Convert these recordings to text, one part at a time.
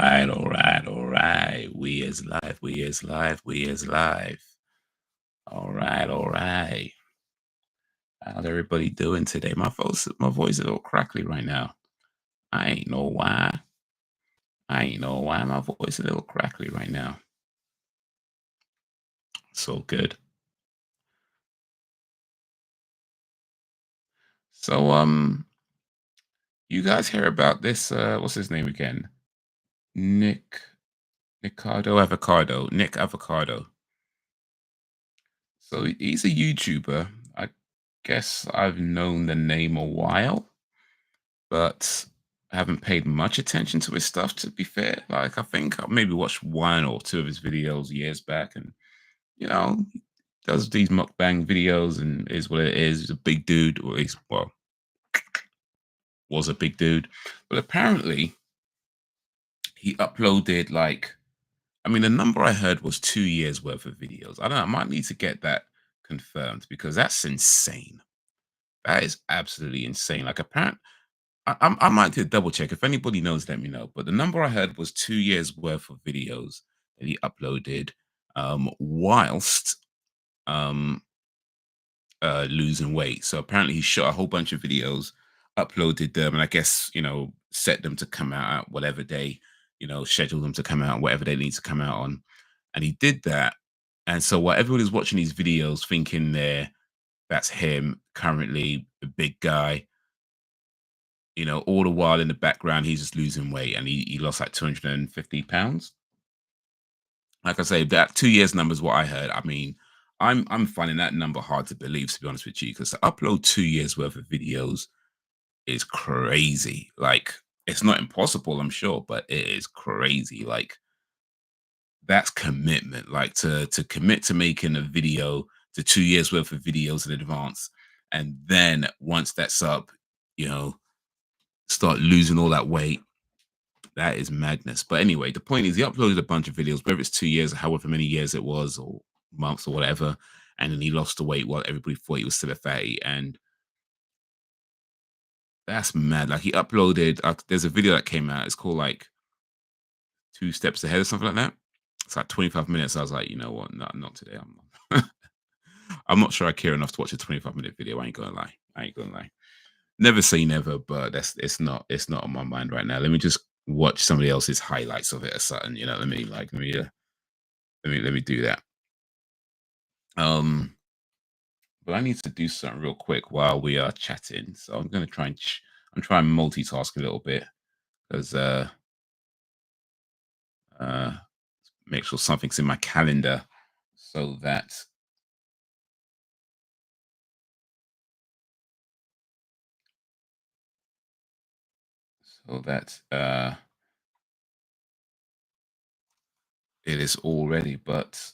right, all right, all right. We is live, we is live, we is live. All right, all right. How's everybody doing today? My voice is a little crackly right now. I ain't know why. I ain't know why my voice is a little crackly right now. So good. So you guys hear about this what's his name again? Nick Nick Avocado. So he's a YouTuber. I guess I've known the name a while, but I haven't paid much attention to his stuff, to be fair. Like, I think I maybe watched one or two of his videos years back, and he does these mukbang videos and is what it is. He's a big dude, or at least, well, was a big dude. But apparently, he uploaded I mean, the number I heard was 2 years worth of videos. I don't know, I might need to get that confirmed because that's insane. That is absolutely insane. Like, apparently, I might do a double check. If anybody knows, let me know. But the number I heard was 2 years worth of videos that he uploaded whilst um, losing weight. So apparently he shot a whole bunch of videos, uploaded them, and I guess, set them to come out at whatever day, schedule them to come out whatever they need to come out on. And he did that. And so while everybody's watching these videos thinking that's him currently, the big guy, all the while in the background, he's just losing weight and he lost like 250 pounds. Like I say, that 2 years number is what I heard. I mean, I'm finding that number hard to believe, to be honest with you, because to upload 2 years worth of videos is crazy. Like, it's not impossible, I'm sure, but it is crazy. Like, that's commitment. Like, to commit to making a video to 2 years worth of videos in advance, and then once that's up, you know, start losing all that weight. That is madness. But anyway, the point is he uploaded a bunch of videos, whether it's 2 years or however many years it was, or months or whatever, and then he lost the weight while everybody thought he was still a fatty. And that's mad. Like, he uploaded, there's a video that came out. It's called like 2 Steps Ahead or something like that. It's like 25 minutes. I was like, you know what? No, not today. I'm not sure I care enough to watch a 25-minute video. I ain't gonna lie. I ain't gonna lie. Never say never, but it's not on my mind right now. Let me just watch somebody else's highlights of it or something. Let me do that. Um, but I need to do something real quick while we are chatting. So I'm gonna try and I'm trying to multitask a little bit because uh make sure something's in my calendar so that it is all ready. But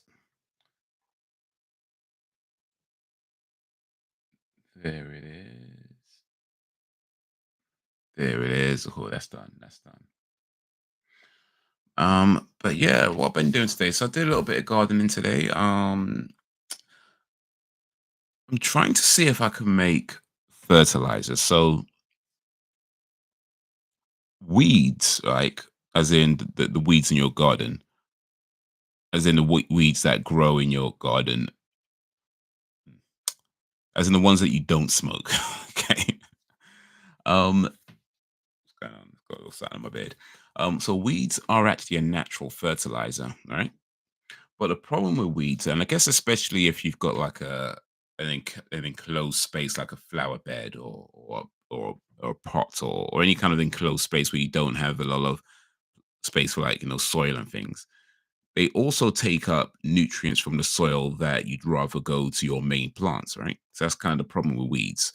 there it is. There it is. Oh, that's done. That's done. But yeah, what I've been doing today. So I did a little bit of gardening today. I'm trying to see if I can make fertilizer. So weeds, like, as in the weeds in your garden, as in the weeds that grow in your garden, as in the ones that you don't smoke. Okay. What's going on? Got a little sound on my bed. So weeds are actually a natural fertilizer, right? But the problem with weeds, and I guess especially if you've got like an enclosed space like a flower bed or a pot or any kind of enclosed space where you don't have a lot of space for, like, soil and things, they also take up nutrients from the soil that you'd rather go to your main plants, right? So that's kind of the problem with weeds.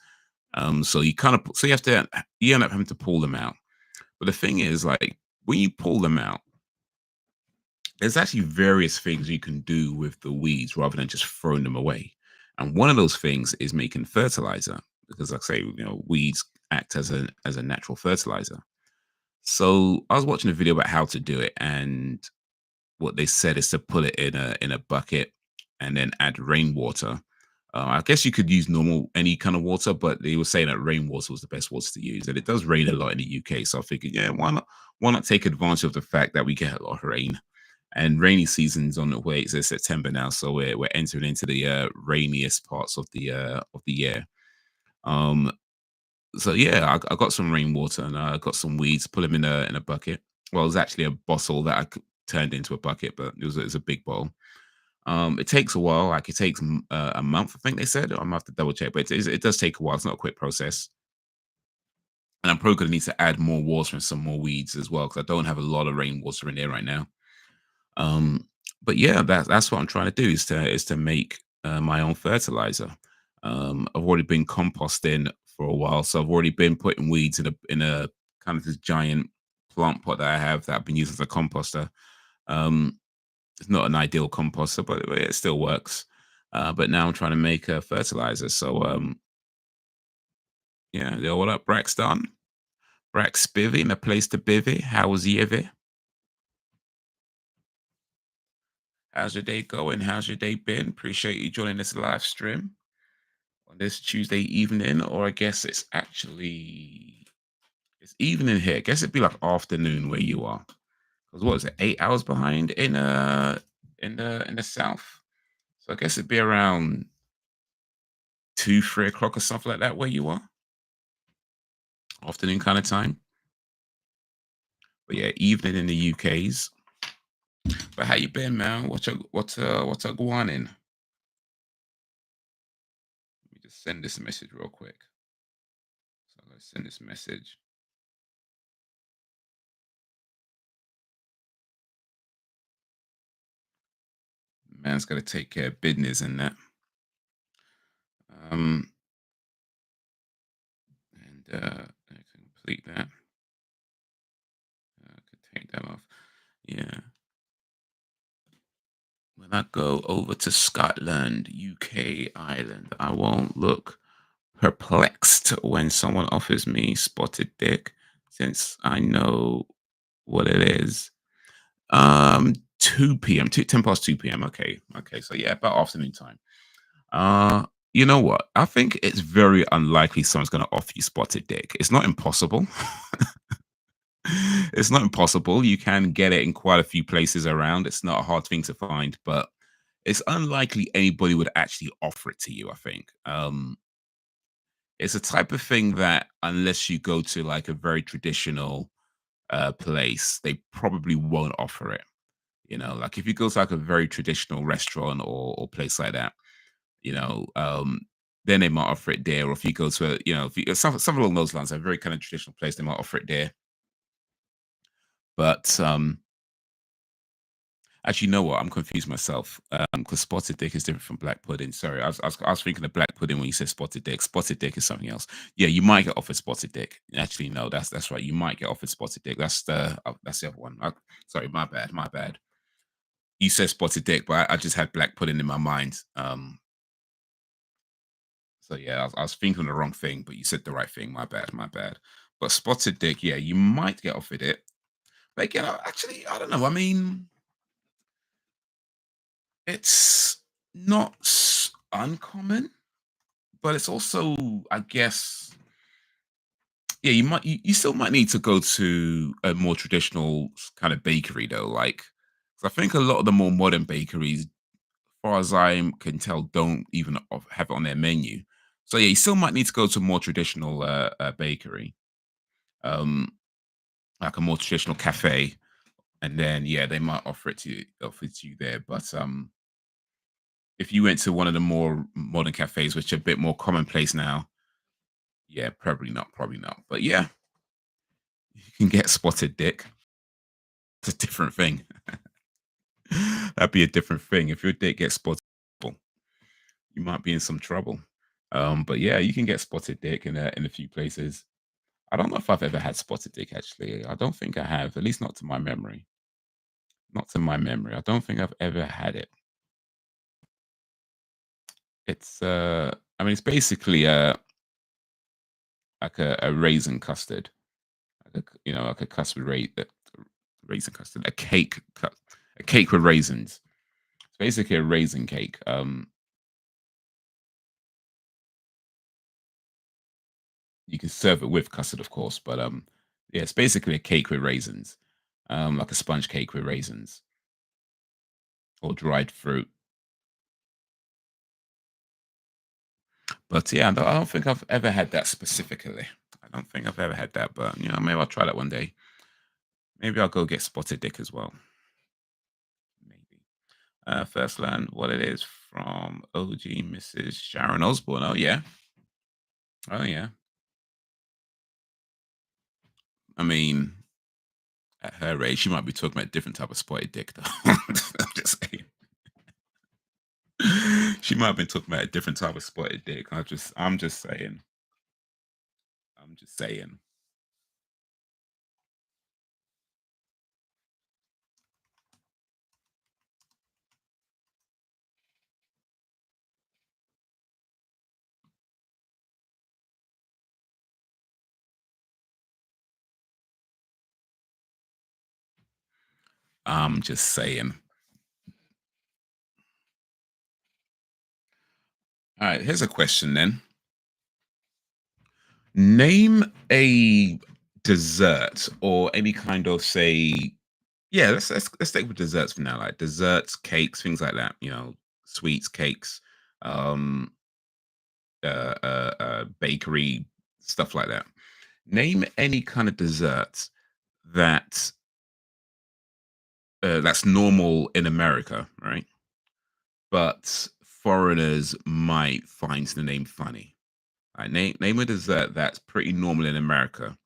So you end up having to pull them out. But the thing is, like, when you pull them out, there's actually various things you can do with the weeds rather than just throwing them away. And one of those things is making fertilizer, because, like I say, weeds act as a natural fertilizer. So I was watching a video about how to do it, and what they said is to put it in a bucket and then add rainwater. I guess you could use normal any kind of water, but they were saying that rainwater was the best water to use, and it does rain a lot in the UK. So I figured, yeah, why not take advantage of the fact that we get a lot of rain? And rainy season's on the way. It's September now, so we're entering into the rainiest parts of the year. Um, so yeah, I got some rainwater and I got some weeds. Put them in a bucket. Well, it was actually a bottle that turned into a bucket, but it was a big bowl. It takes a while. Like it takes a month, I think they said. I'm gonna have to double check, but it does take a while. It's not a quick process. And I'm probably gonna need to add more water and some more weeds as well because I don't have a lot of rainwater in there right now. Um, but yeah, that's what I'm trying to do is to make my own fertilizer. I've already been composting for a while, so I've already been putting weeds in a kind of this giant plant pot that I have that I've been using as a composter. Um, it's not an ideal composter, but it still works. But now I'm trying to make a fertilizer. So yeah, yo, what up, Braxton? Brax Spivvy in a place to bivvy. How was Yivy? How's your day going? How's your day been? Appreciate you joining this live stream on this Tuesday evening, or I guess it's evening here. I guess it'd be like afternoon where you are. Because what is it, 8 hours behind in the south? So I guess it'd be around 2, 3 o'clock or something like that where you are. Afternoon kind of time. But yeah, evening in the UK's. But how you been, man? What's up going in? Let me just send this message real quick. So I'm gonna send this message. Man's gotta take care of business and that. Um I can complete that. I could take that off. Yeah. When I go over to Scotland, UK, Ireland, I won't look perplexed when someone offers me spotted dick since I know what it is. 2 p.m. 10 past 2 p.m. Okay. Okay. So yeah, about afternoon time. Uh, you know what? I think it's very unlikely someone's going to offer you spotted dick. It's not impossible. It's not impossible. You can get it in quite a few places around. It's not a hard thing to find, but it's unlikely anybody would actually offer it to you, I think. It's a type of thing that unless you go to like a very traditional place, they probably won't offer it. You know, like if you go to like a very traditional restaurant or place like that, you know, then they might offer it there. Or if you go to a, you know, if you, something along those lines, a very kind of traditional place, they might offer it there. But actually, you know what? I'm confused myself because spotted dick is different from black pudding. Sorry, I was thinking of black pudding when you said spotted dick. Spotted dick is something else. Yeah, you might get offered spotted dick. Actually, no, that's right. You might get offered spotted dick. That's the other one. Sorry, my bad, my bad. You said spotted dick, but I just had black pudding in my mind. So yeah, I was thinking the wrong thing, but you said the right thing. My bad, my bad. But spotted dick, yeah, you might get offered it. But again, actually, I don't know. I mean, it's not uncommon, but it's also, I guess, yeah, you still might need to go to a more traditional kind of bakery though. Like, 'cause I think a lot of the more modern bakeries, as far as I can tell, don't even have it on their menu. So yeah, you still might need to go to a more traditional bakery, um, like a more traditional cafe, and then yeah, they might offer it to you there. But if you went to one of the more modern cafes, which are a bit more commonplace now, yeah, probably not, probably not. But yeah, you can get spotted dick. It's a different thing. That'd be a different thing. If your dick gets spotted, you might be in some trouble. But yeah, you can get spotted dick in a few places. I don't know if I've ever had spotted dick actually. I don't think I have, at least not to my memory. Not to my memory. I don't think I've ever had it. It's I mean it's basically like a raisin custard. You know, like a custard raisin custard, a cake with raisins. It's basically a raisin cake. You can serve it with custard, of course, but Yeah, it's basically a cake with raisins, like a sponge cake with raisins or dried fruit. But yeah, I don't think I've ever had that specifically. I don't think I've ever had that, but maybe I'll try that one day. Maybe I'll go get spotted dick as well. Maybe. First learn what it is from OG Mrs. Sharon Osbourne. Oh yeah. Oh yeah. I mean, at her age, she might be talking about a different type of spotted dick, though. I'm just saying. She might have been talking about a different type of spotted dick. I'm just saying. I'm just saying. I'm just saying. All right, here's a question then. Name a dessert or any kind of say, yeah, let's stick with desserts for now, like desserts, cakes, things like that. Sweets, cakes, um, bakery, stuff like that. Name any kind of dessert that that's normal in America, right? But foreigners might find the name funny. Name a dessert that's pretty normal in America,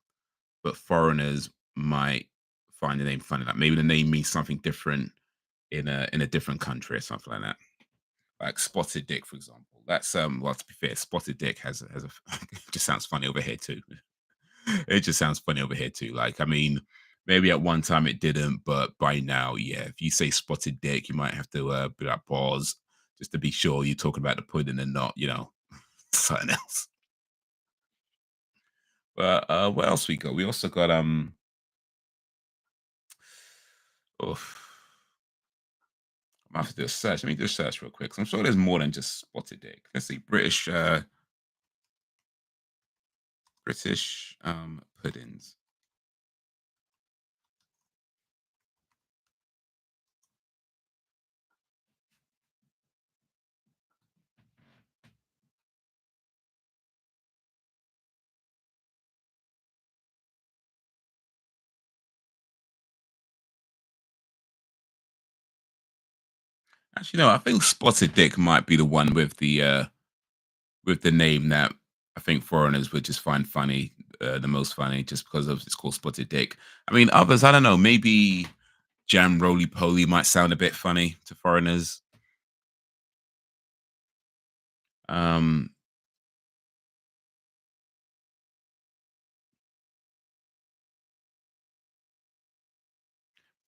but foreigners might find the name funny. Like maybe the name means something different in a different country or something like that. Like spotted dick, for example. That's well, to be fair, spotted dick has a it just sounds funny over here too. It just sounds funny over here too. Like, I mean, maybe at one time it didn't, but by now, yeah. If you say spotted dick, you might have to be like pause just to be sure you're talking about the pudding and not, something else. But what else we got? We also got oof, I have to do a search. Let me do a search real quick. 'Cause I'm sure there's more than just spotted dick. Let's see, British puddings. Actually, no, I think spotted dick might be the one with the name that I think foreigners would just find funny, the most funny, just because of it's called spotted dick. I mean, others, I don't know, maybe jam roly poly might sound a bit funny to foreigners. Um,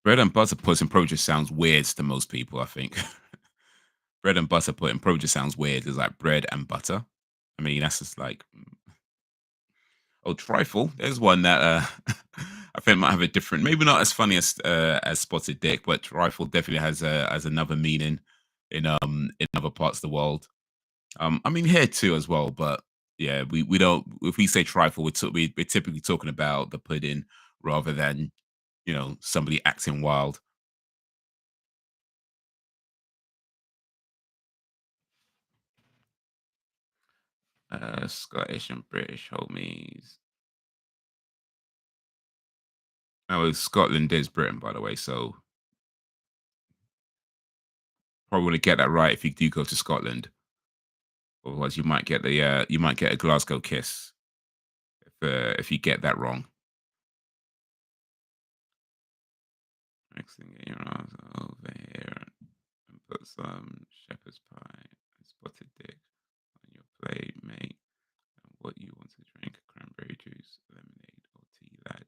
bread and butter pudding probably just sounds weird to most people. I think bread and butter pudding probably just sounds weird. It's like bread and butter. I mean, that's just like oh, trifle. There's one that I think might have a different, maybe not as funny as spotted dick, but trifle definitely has another meaning in other parts of the world. I mean here too as well, but yeah, we don't. If we say trifle, we're typically talking about the pudding rather than somebody acting wild. Scottish and British homies. Oh, Scotland is Britain, by the way, so probably want to get that right if you do go to Scotland. Otherwise, you might get a Glasgow kiss if you get that wrong. Next thing you know, over here and put some shepherd's pie and spotted dick on your plate, mate. And what you want to drink? Cranberry juice, lemonade, or tea, lad?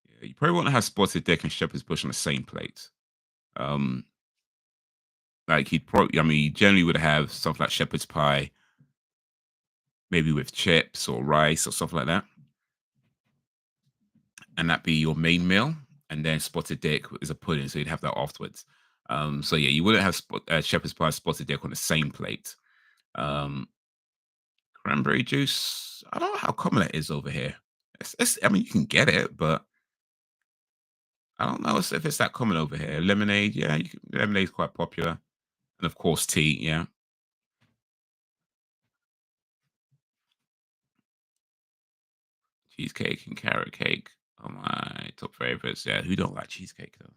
Yeah, you probably want to have spotted dick and shepherd's bush on the same plate. Um, like he'd probably, I mean, he generally would have something like shepherd's pie, maybe with chips or rice or stuff like that, and that be your main meal. And then spotted dick is a pudding, so you'd have that afterwards. So yeah, you wouldn't have shepherd's pie, spotted dick on the same plate. Cranberry juice. I don't know how common it is over here. I mean, you can get it, but I don't know if it's that common over here. Lemonade, yeah, lemonade's quite popular, and of course, tea. Yeah, cheesecake and carrot cake. Oh my top favorites. Yeah, who don't like cheesecake though?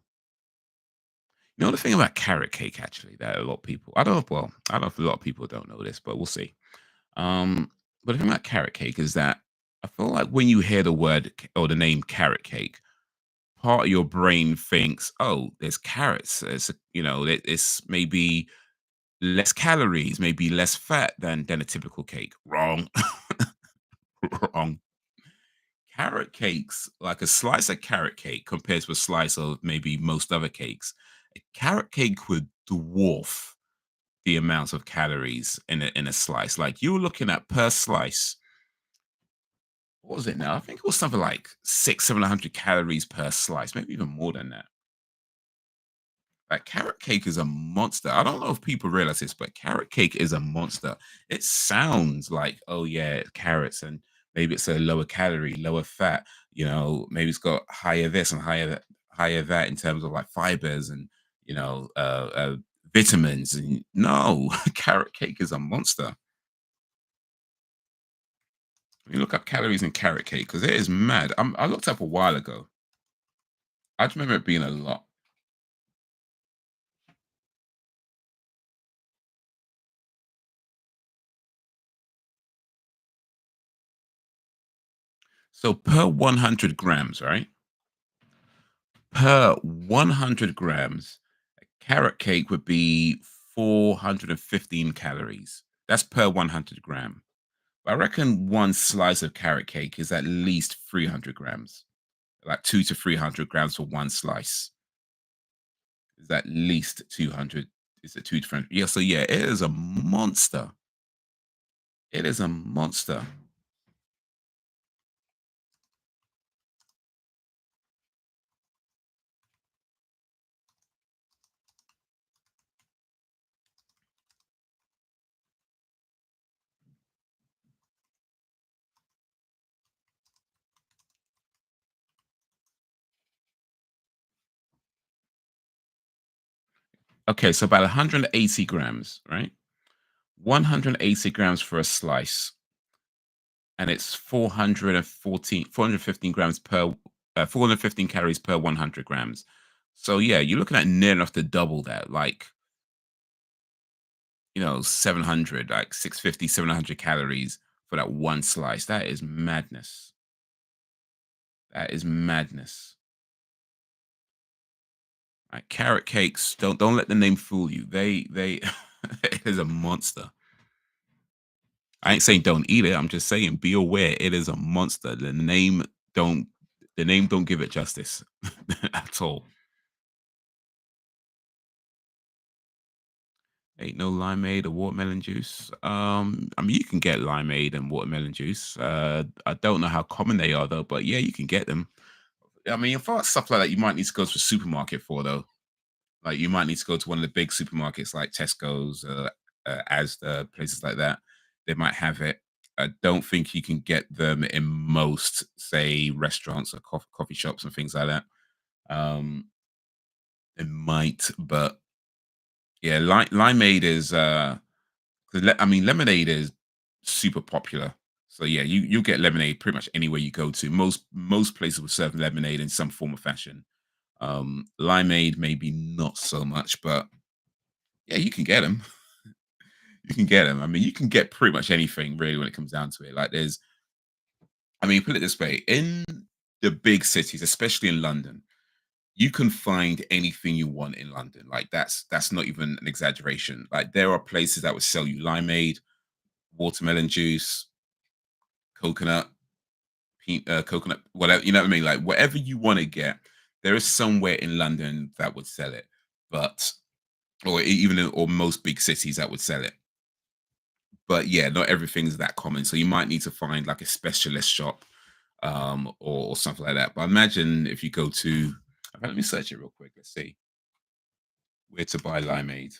You know the thing about carrot cake actually that a lot of people I don't know. Well, I don't know if a lot of people don't know this, but we'll see. Um, but the thing about carrot cake is that I feel like when you hear the word or the name carrot cake, part of your brain thinks, "Oh, there's carrots. It's maybe less calories, maybe less fat than a typical cake." Wrong, wrong. Carrot cakes, like a slice of carrot cake compared to a slice of maybe most other cakes, a carrot cake would dwarf the amount of calories in a slice. Like you were looking at per slice. What was it now? I think it was something like 700 calories per slice, maybe even more than that. Like carrot cake is a monster. I don't know if people realize this, but carrot cake is a monster. It sounds like, oh yeah, carrots, and maybe it's a lower calorie, lower fat. Maybe it's got higher this and higher that in terms of like fibers and vitamins. And no, carrot cake is a monster. You look up calories in carrot cake because it is mad. I looked up a while ago. I just remember it being a lot. So per 100 grams, right? Per 100 grams, a carrot cake would be 415 calories. That's per 100 gram. I reckon one slice of carrot cake is at least 300 grams, like 2 to 300 grams for one slice. Is at least 200. Is it 2 to 300? Yeah, so yeah, it is a monster. It is a monster. Okay, so about 180 grams, right? 180 grams for a slice, and it's 415 grams per 415 calories per 100 grams. So yeah, you're looking at near enough to double that, like 700, like 650, 700 calories for that one slice. That is madness. That is madness. Like carrot cakes, don't let the name fool you. They it is a monster. I ain't saying don't eat it. I'm just saying be aware it is a monster. Don't the name don't give it justice at all. Ain't no limeade or watermelon juice. I mean you can get limeade and watermelon juice. I don't know how common they are though, but yeah, you can get them. I mean, for stuff like that, you might need to go to a supermarket for though. Like you might need to go to one of the big supermarkets like Tesco's, Asda, places like that. They might have it. I don't think you can get them in most, say, restaurants or coffee shops and things like that. Um, it might, but yeah, limeade is. 'Cause I mean, lemonade is super popular. So yeah, you get lemonade pretty much anywhere you go to. Most places will serve lemonade in some form or fashion. Limeade maybe not so much, but yeah, you can get them. You can get them. I mean, you can get pretty much anything really when it comes down to it. Like I mean, put it this way: in the big cities, especially in London, you can find anything you want in London. Like that's not even an exaggeration. Like there are places that would sell you limeade, watermelon juice, coconut, coconut, whatever. You know what I mean? Like whatever you want to get, there is somewhere in London that would sell it. But or most big cities that would sell it. But yeah, not everything's that common. So you might need to find like a specialist shop or something like that. But imagine if you go to, let me search it real quick. Let's see where to buy limeade.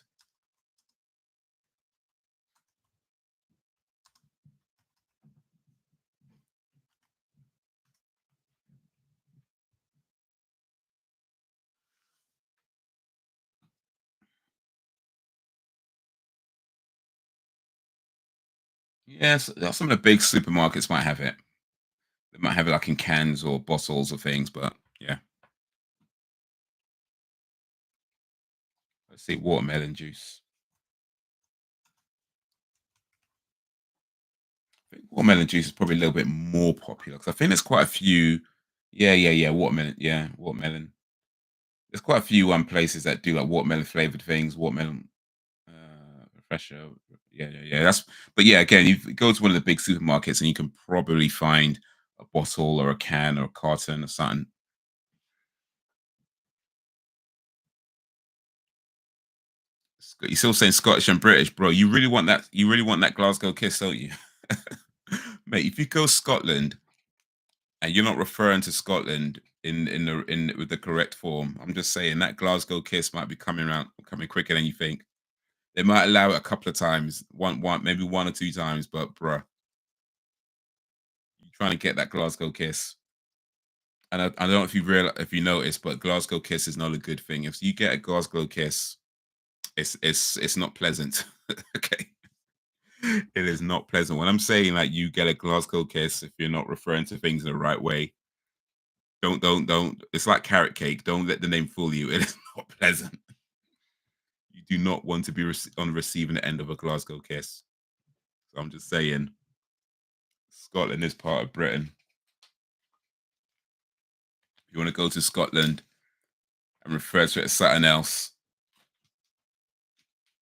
Yes, some of the big supermarkets might have it. They might have it like in cans or bottles or things, but yeah. Let's see, watermelon juice. I think watermelon juice is probably a little bit more popular because I think there's quite a few. Yeah, yeah, yeah. Watermelon. Yeah, watermelon. There's quite a few places that do like watermelon flavored things. Watermelon refresher. Yeah, yeah, yeah. But yeah, again, you go to one of the big supermarkets and you can probably find a bottle or a can or a carton or something. You're still saying Scottish and British, bro. You really want that? You really want that Glasgow kiss, don't you? Mate, if you go Scotland and you're not referring to Scotland in with the correct form, I'm just saying that Glasgow kiss might be coming quicker than you think. They might allow it a couple of times, maybe one or two times, but bruh, you're trying to get that Glasgow kiss. And I don't know if if you noticed, but Glasgow kiss is not a good thing. If you get a Glasgow kiss, it's not pleasant. Okay. It is not pleasant. When I'm saying like you get a Glasgow kiss, if you're not referring to things in the right way, don't. It's like carrot cake. Don't let the name fool you. It is not pleasant. You do not want to be on the receiving end of a Glasgow kiss. So I'm just saying, Scotland is part of Britain. If you want to go to Scotland and refer to it as something else,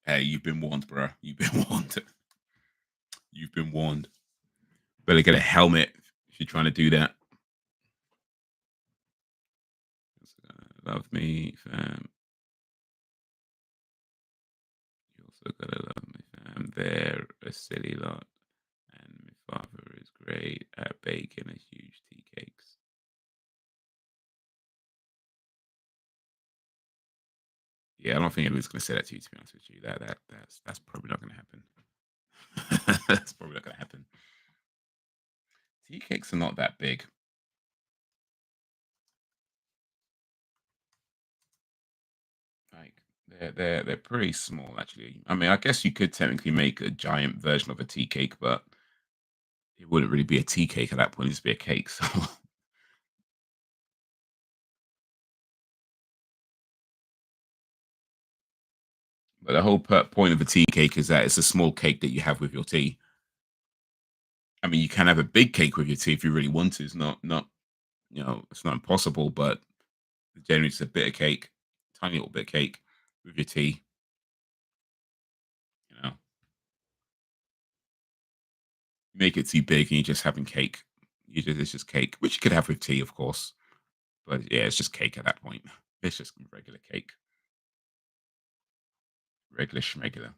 hey, you've been warned, bro. You've been warned. You've been warned. Better get a helmet if you're trying to do that. Love me, fam. You also gotta love me, fam. They're a silly lot. And my father is great at baking a huge tea cakes. Yeah, I don't think anyone's gonna say that to you. To be honest with you, that's probably not gonna happen. That's probably not gonna happen. Tea cakes are not that big. Like they're pretty small actually. I mean, I guess you could technically make a giant version of a tea cake, but it wouldn't really be a tea cake at that point. It'd just be a cake. So, but the whole point of a tea cake is that it's a small cake that you have with your tea. I mean, you can have a big cake with your tea if you really want to. It's not it's not impossible, but generally it's a bit of cake, tiny little bit of cake with your tea. You know, you make it too big and you're just having cake. It's just cake, which you could have with tea, of course. But yeah, it's just cake at that point. It's just regular cake, regular schmegular.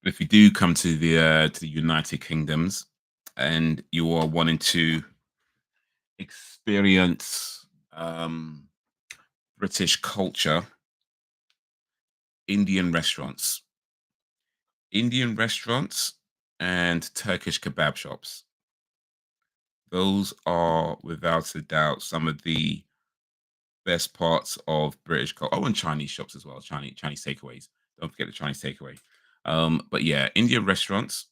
But if you do come to the United Kingdoms and you are wanting to experience British culture, Indian restaurants, Indian restaurants, and Turkish kebab shops. Those are without a doubt some of the best parts of British culture. Oh, and Chinese shops as well. Chinese takeaways. Don't forget the Chinese takeaway. But yeah, Indian restaurants,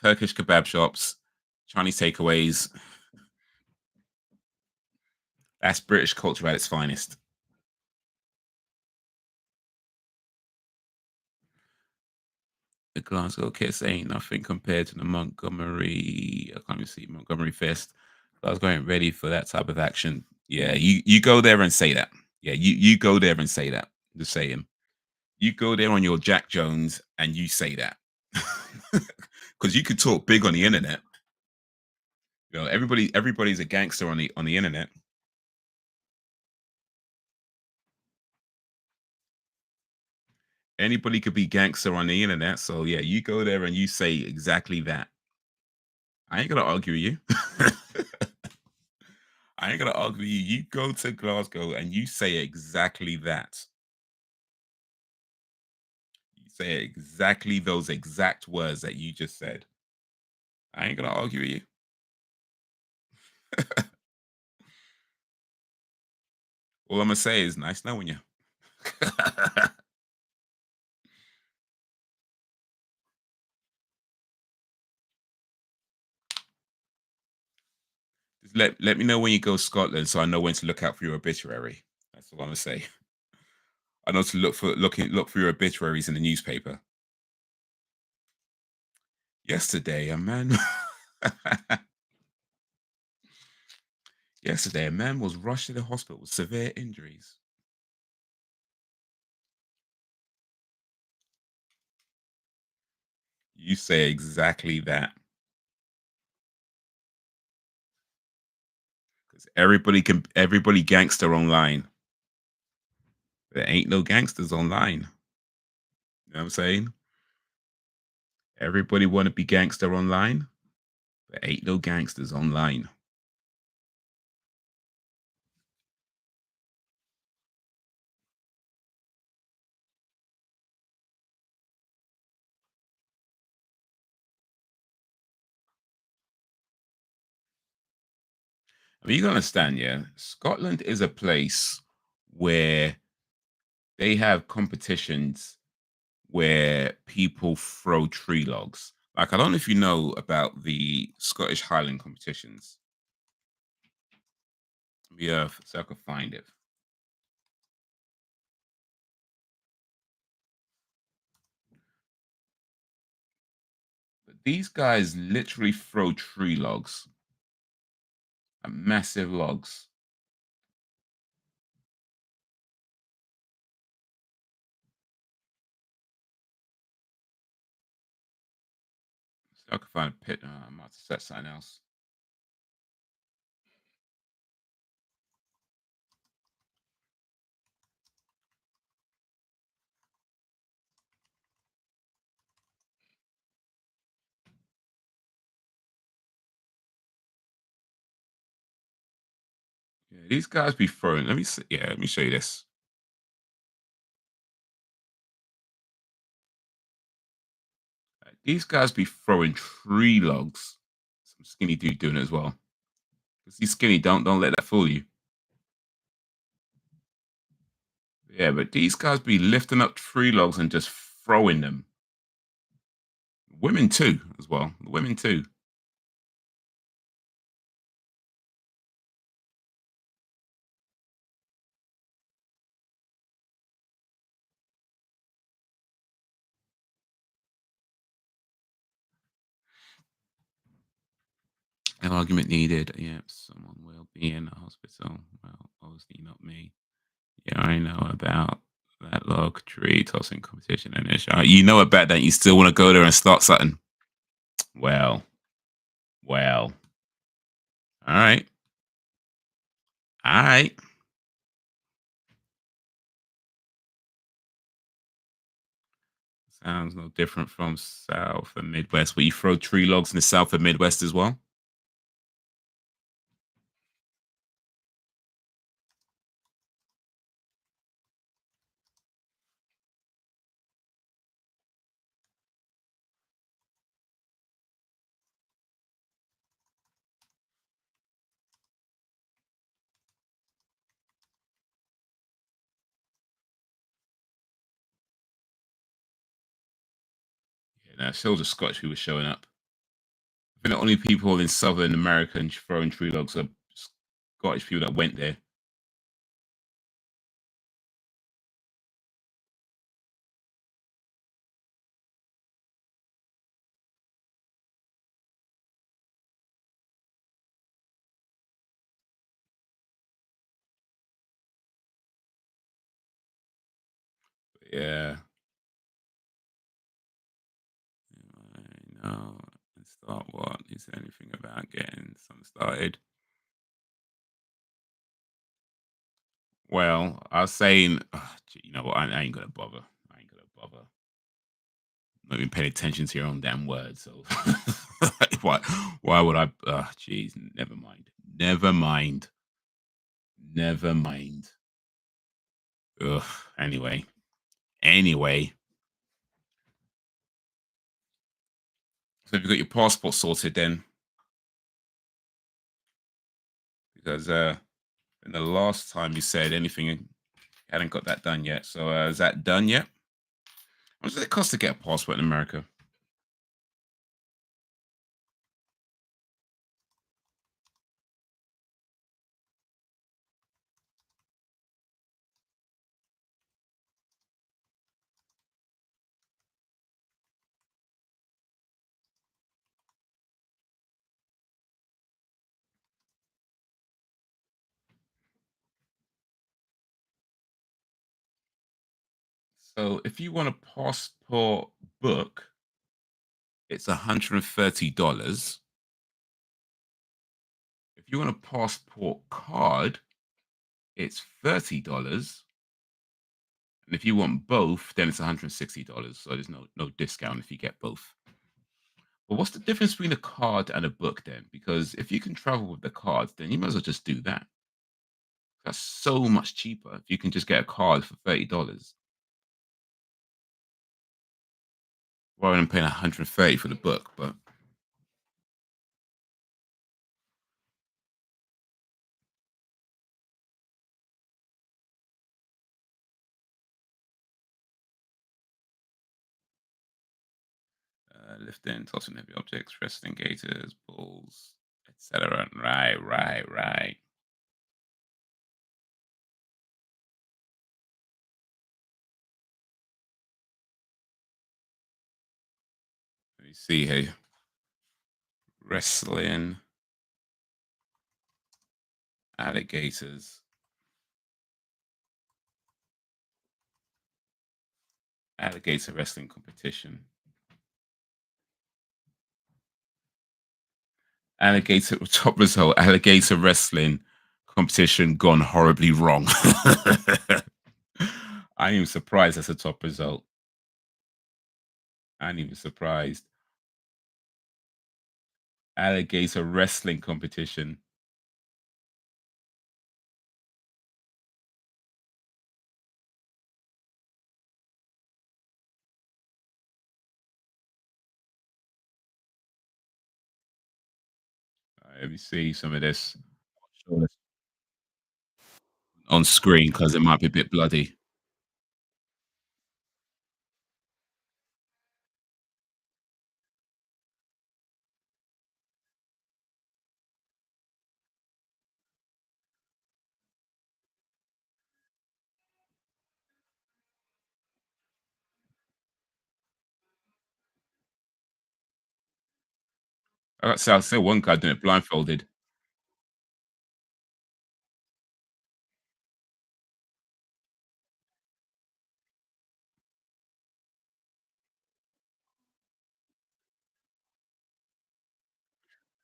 Turkish kebab shops, Chinese takeaways. That's British culture at its finest. The Glasgow Kiss ain't nothing compared to the Montgomery. I can't even see Montgomery Fest. I was going ready for that type of action. Yeah, you go there and say that. Yeah, you go there and say that. Just saying. You go there on your Jack Jones and you say that. Because you could talk big on the internet. You know, everybody's a gangster on the internet. Anybody could be gangster on the internet. So yeah, you go there and you say exactly that. I ain't gonna argue with you. I ain't gonna argue with you. You go to Glasgow and you say exactly that. You say exactly those exact words that you just said. I ain't gonna argue with you. All I'm gonna say is nice knowing you. Just let me know when you go to Scotland, so I know when to look out for your obituary. That's all I'm gonna say. I know to look for your obituaries in the newspaper. Yesterday, a man yesterday a man was rushed to the hospital with severe injuries. You say exactly that. Because everybody gangster online. There ain't no gangsters online. You know what I'm saying? Everybody wanna be gangster online. There ain't no gangsters online. I mean, you gotta understand, yeah. Scotland is a place where they have competitions where people throw tree logs. Like, I don't know if you know about the Scottish Highland competitions. Yeah, so I could find it. But these guys literally throw tree logs, massive logs. So I could find a pit. I'm about to set something else. Yeah, these guys be throwing. Let me see. Yeah, let me show you this. These guys be throwing tree logs. Some skinny dude doing it as well. Because he's skinny. Don't let that fool you. Yeah, but these guys be lifting up tree logs and just throwing them. Women too, as well. Women too. An argument needed. Yeah, someone will be in the hospital. Well, obviously not me. Yeah, I know about that log tree tossing competition and ish. You know about that. You still want to go there and start something. Well, well. All right. All right. Sounds no different from South and Midwest, where you throw tree logs in the South and Midwest as well. Yeah, now shows the Scottish people showing up. I think the only people in Southern America and throwing tree logs are Scottish people that went there. But yeah, I know. And start what? Is there anything about getting something started? Well, I was saying, you know what? I ain't gonna bother. I ain't gonna bother. Not even paying attention to your own damn words. So why? Why would I? Jeez, never mind. Never mind. Never mind. Ugh. Anyway. Anyway. So have you got your passport sorted then? Because And the last time you said anything, you hadn't got that done yet. So is that done yet? What does it cost to get a passport in America? So if you want a passport book, it's $130. If you want a passport card, it's $30. And if you want both, then it's $160. So there's no discount if you get both. But what's the difference between a card and a book then? Because if you can travel with the cards, then you might as well just do that. That's so much cheaper if you can just get a card for $30 rather than paying 130 for the book. But lifting, tossing heavy objects, wrestling gators, bulls, etc. Right, right, right. Let me see here. Wrestling, alligators, alligator wrestling competition. Alligator top result, alligator wrestling competition gone horribly wrong. I am surprised that's a top result. I ain't even surprised. Alligator wrestling competition. Let me see some of this. Show this on screen because it might be a bit bloody. I saw one guy doing it blindfolded.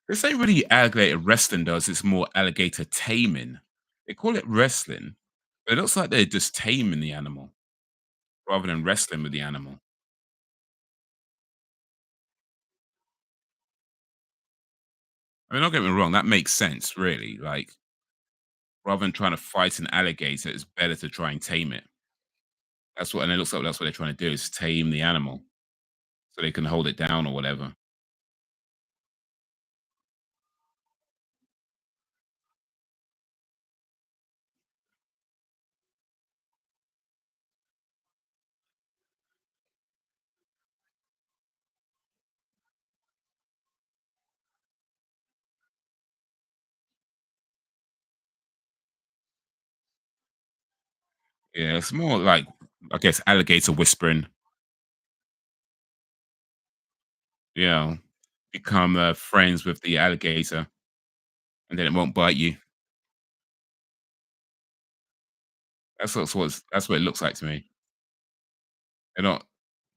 This ain't really alligator wrestling, does it's more alligator taming. They call it wrestling, but it looks like they're just taming the animal rather than wrestling with the animal. I mean, don't get me wrong, that makes sense, really. Like, rather than trying to fight an alligator, it's better to try and tame it. That's what, and it looks like that's what they're trying to do is tame the animal so they can hold it down or whatever. Yeah, it's more like, I guess, alligator whispering. You know, become friends with the alligator, and then it won't bite you. That's what it looks like to me. They're not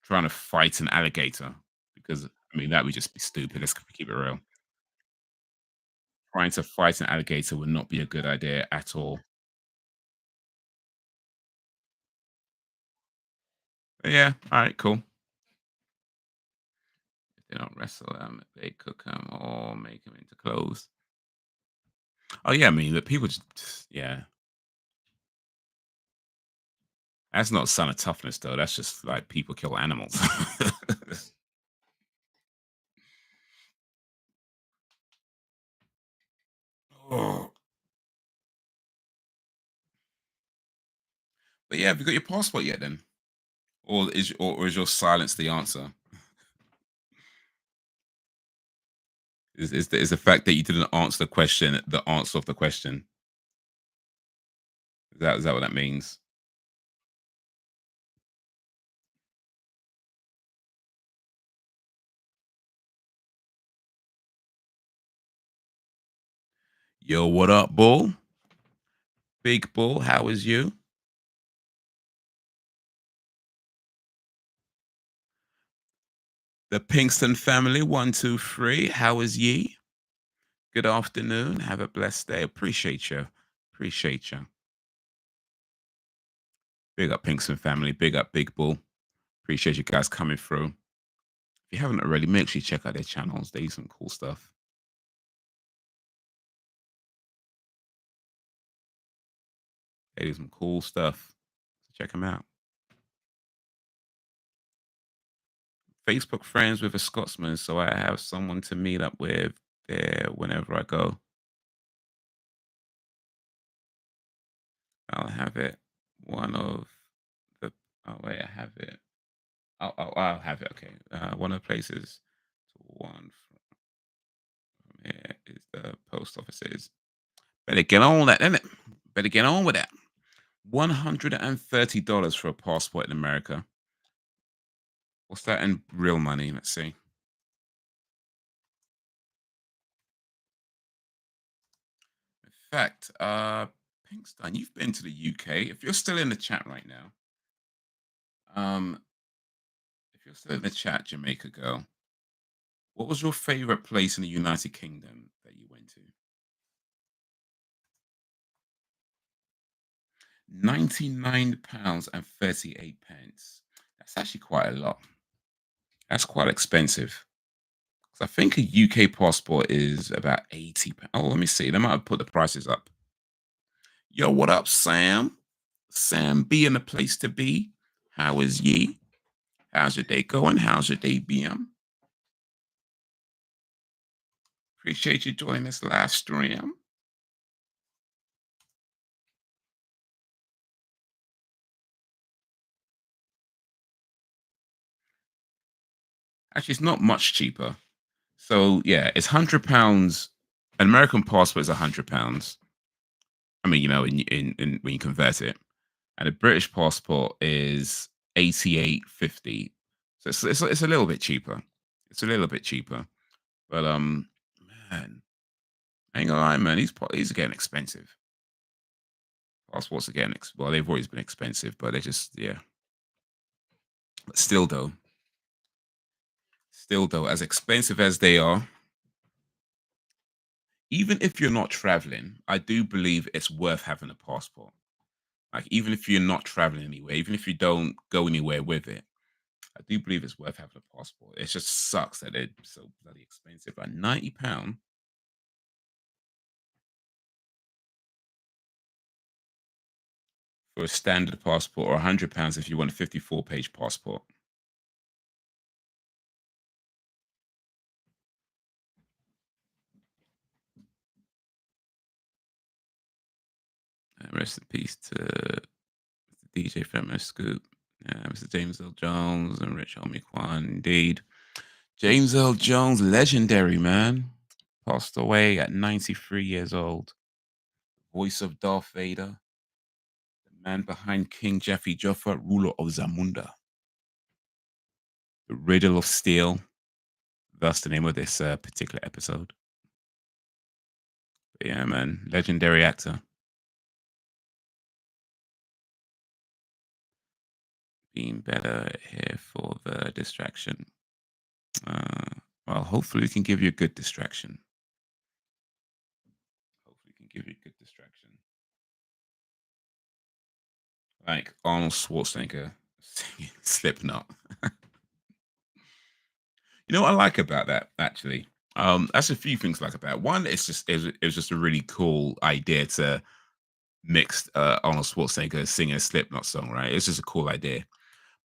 trying to fight an alligator because I mean that would just be stupid. Let's keep it real. Trying to fight an alligator would not be a good idea at all. But yeah, all right, cool. If they don't wrestle them, they cook them or make them into clothes. Oh yeah, I mean the people just yeah. That's not a sign of toughness though. That's just like people kill animals. Oh, But yeah, have you got your passport yet then? Or is your silence the answer? Is the fact that you didn't answer the question the answer of the question? Is that what that means? Yo, what up, bull? Big bull, how is you? The Pinkston family, one, two, three. How is ye? Good afternoon. Have a blessed day. Appreciate you. Appreciate you. Big up Pinkston family. Big up Big Bull. Appreciate you guys coming through. If you haven't already, make sure you check out their channels. They do some cool stuff. They do some cool stuff. Check them out. Facebook friends with a Scotsman, so I have someone to meet up with there whenever I go. I'll have it. One of the oh wait, I have it. I'll have it. Okay. One of the places to one from here is the post offices. Better get on that, innit? Better get on with that. $130 for a passport in America. What's that in real money? Let's see. In fact, Pinkstein, you've been to the UK. If you're still in the chat right now, um, if you're still in the chat, Jamaica girl, what was your favorite place in the United Kingdom that you went to? £99 and 38 pence. That's actually quite a lot. That's quite expensive. 'Cause I think a UK passport is about 80 pounds. Oh, let me see. They might have put the prices up. Yo, what up, Sam? Sam being the place to be. How is ye? How's your day going? How's your day being? Appreciate you joining this live stream. Actually, it's not much cheaper. So yeah, it's £100. An American passport is £100. I mean, in when you convert it, and a British passport is 88.50. So it's a little bit cheaper. It's a little bit cheaper, but man, I ain't gonna lie, man. These are getting expensive. Passports are getting well, they've always been expensive, but they're just yeah. But still though, as expensive as they are, even if you're not traveling, I do believe it's worth having a passport. Like even if you're not traveling anywhere, even if you don't go anywhere with it, I do believe it's worth having a passport. It just sucks that they're so bloody expensive. Like £90 for a standard passport, or £100 if you want a 54-page passport. Rest in peace to DJ Feminist Scoop, Mr. James L. Jones, and Rich Homie Kwan. Indeed, James L. Jones, legendary man, passed away at 93 years old. Voice of Darth Vader, the man behind King Jaffe Joffa, ruler of Zamunda, the Riddle of Steel. That's the name of this particular episode. But yeah, man, legendary actor. Being better here for the distraction. Well, hopefully, we can give you a good distraction. Hopefully, we can give you a good distraction. Like Arnold Schwarzenegger singing Slipknot. You know what I like about that actually? That's a few things I like about it. One, it was just a really cool idea to mix Arnold Schwarzenegger singing a Slipknot song, right? It's just a cool idea.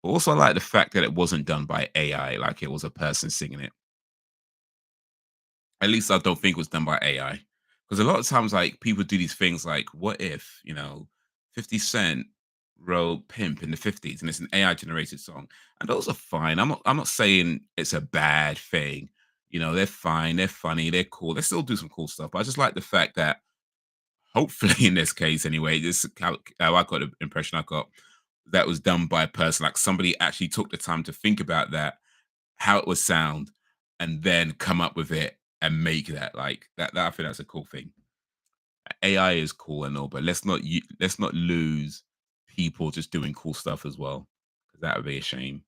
But also, I like the fact that it wasn't done by AI, like it was a person singing it. At least I don't think it was done by AI. Because a lot of times, like people do these things, like what if 50 Cent wrote "Pimp" in the 50s, and it's an AI generated song. And those are fine. I'm not saying it's a bad thing. They're fine, they're funny, they're cool. They still do some cool stuff. But I just like the fact that hopefully in this case anyway, this how I got the impression I got that was done by a person. Like somebody actually took the time to think about that, how it would sound, and then come up with it and make that. Like that I think that's a cool thing. AI is cool and all, but let's not lose people just doing cool stuff as well, because that would be a shame.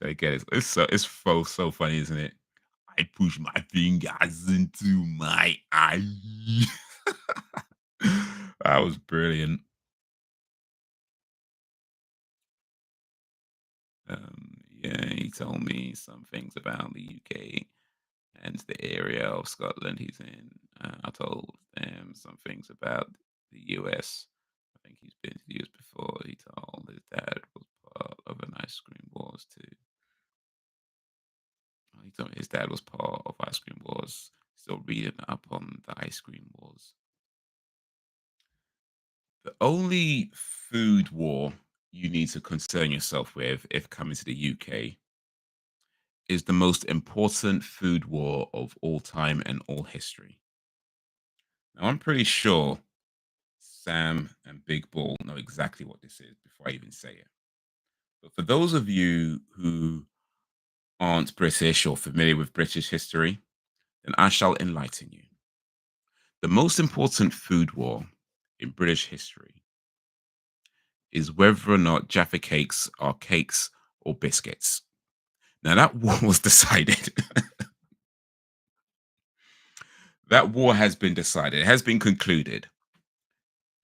So again, it's so funny, isn't it? I push my fingers into my eye. That was brilliant. Yeah, he told me some things about the UK and the area of Scotland he's in. I told him some things about the US. I think he's been to the US before. He told his dad was part of an ice cream wars too. He told me his dad was part of ice cream wars. Still reading up on the ice cream wars. The only food war you need to concern yourself with if coming to the UK is the most important food war of all time and all history. Now, I'm pretty sure Sam and Big Ball know exactly what this is before I even say it. But for those of you who aren't British or familiar with British history, then I shall enlighten you. The most important food war in British history is whether or not Jaffa cakes are cakes or biscuits. Now, that war was decided. That war has been decided. It has been concluded.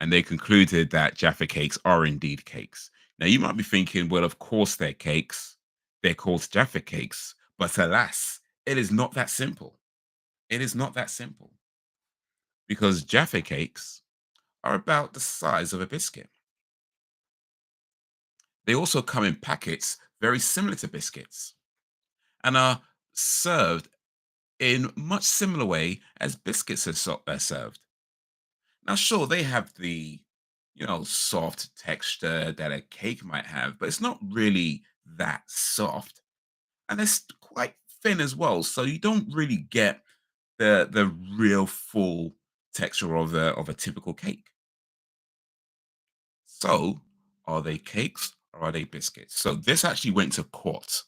And they concluded that Jaffa cakes are indeed cakes. Now, you might be thinking, well, of course they're cakes. They're called Jaffa cakes. But alas, it is not that simple. It is not that simple because Jaffa cakes are about the size of a biscuit. They also come in packets very similar to biscuits and are served in much similar way as biscuits are served. Now, sure, they have the soft texture that a cake might have, but it's not really that soft, and it's quite thin as well. So you don't really get the real full texture of a typical cake. So, are they cakes or are they biscuits? So this actually went to court.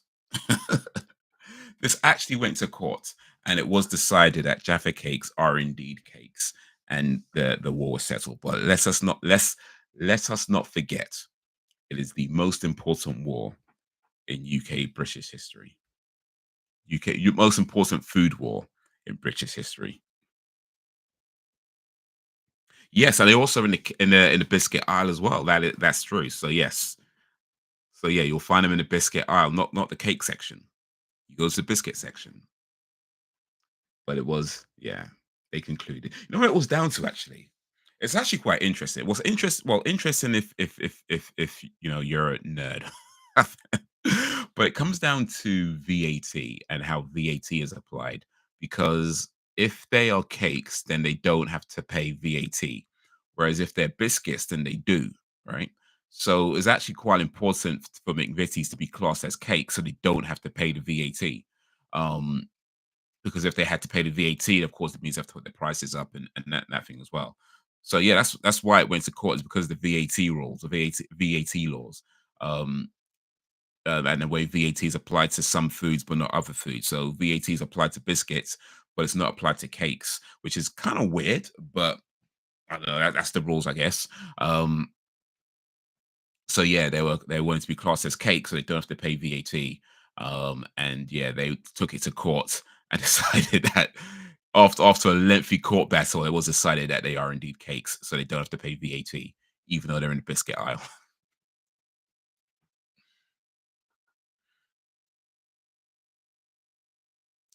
This actually went to court, and it was decided that Jaffa cakes are indeed cakes, and the war was settled. But let us not forget, it is the most important war in UK British history. Most important food war in British history. Yes, and they also in the biscuit aisle as well. That's true. So yes, so yeah, you'll find them in the biscuit aisle, not the cake section. You go to the biscuit section. But it was, yeah, they concluded. You know what it was down to actually? It's actually quite interesting. What's interesting if you're a nerd. But it comes down to VAT and how VAT is applied, because if they are cakes, then they don't have to pay VAT. Whereas if they're biscuits, then they do, right? So it's actually quite important for McVitie's to be classed as cakes so they don't have to pay the VAT. Um, because if they had to pay the VAT, of course, it means they have to put the prices up and that thing as well. So yeah, that's why it went to court, is because of the VAT rules, the VAT laws, and the way VAT is applied to some foods but not other foods. So VAT is applied to biscuits, but it's not applied to cakes, which is kind of weird. But I don't know. That's the rules, I guess. So yeah, they wanted to be classed as cake, so they don't have to pay VAT. And yeah, they took it to court and decided that after a lengthy court battle, it was decided that they are indeed cakes, so they don't have to pay VAT, even though they're in the biscuit aisle.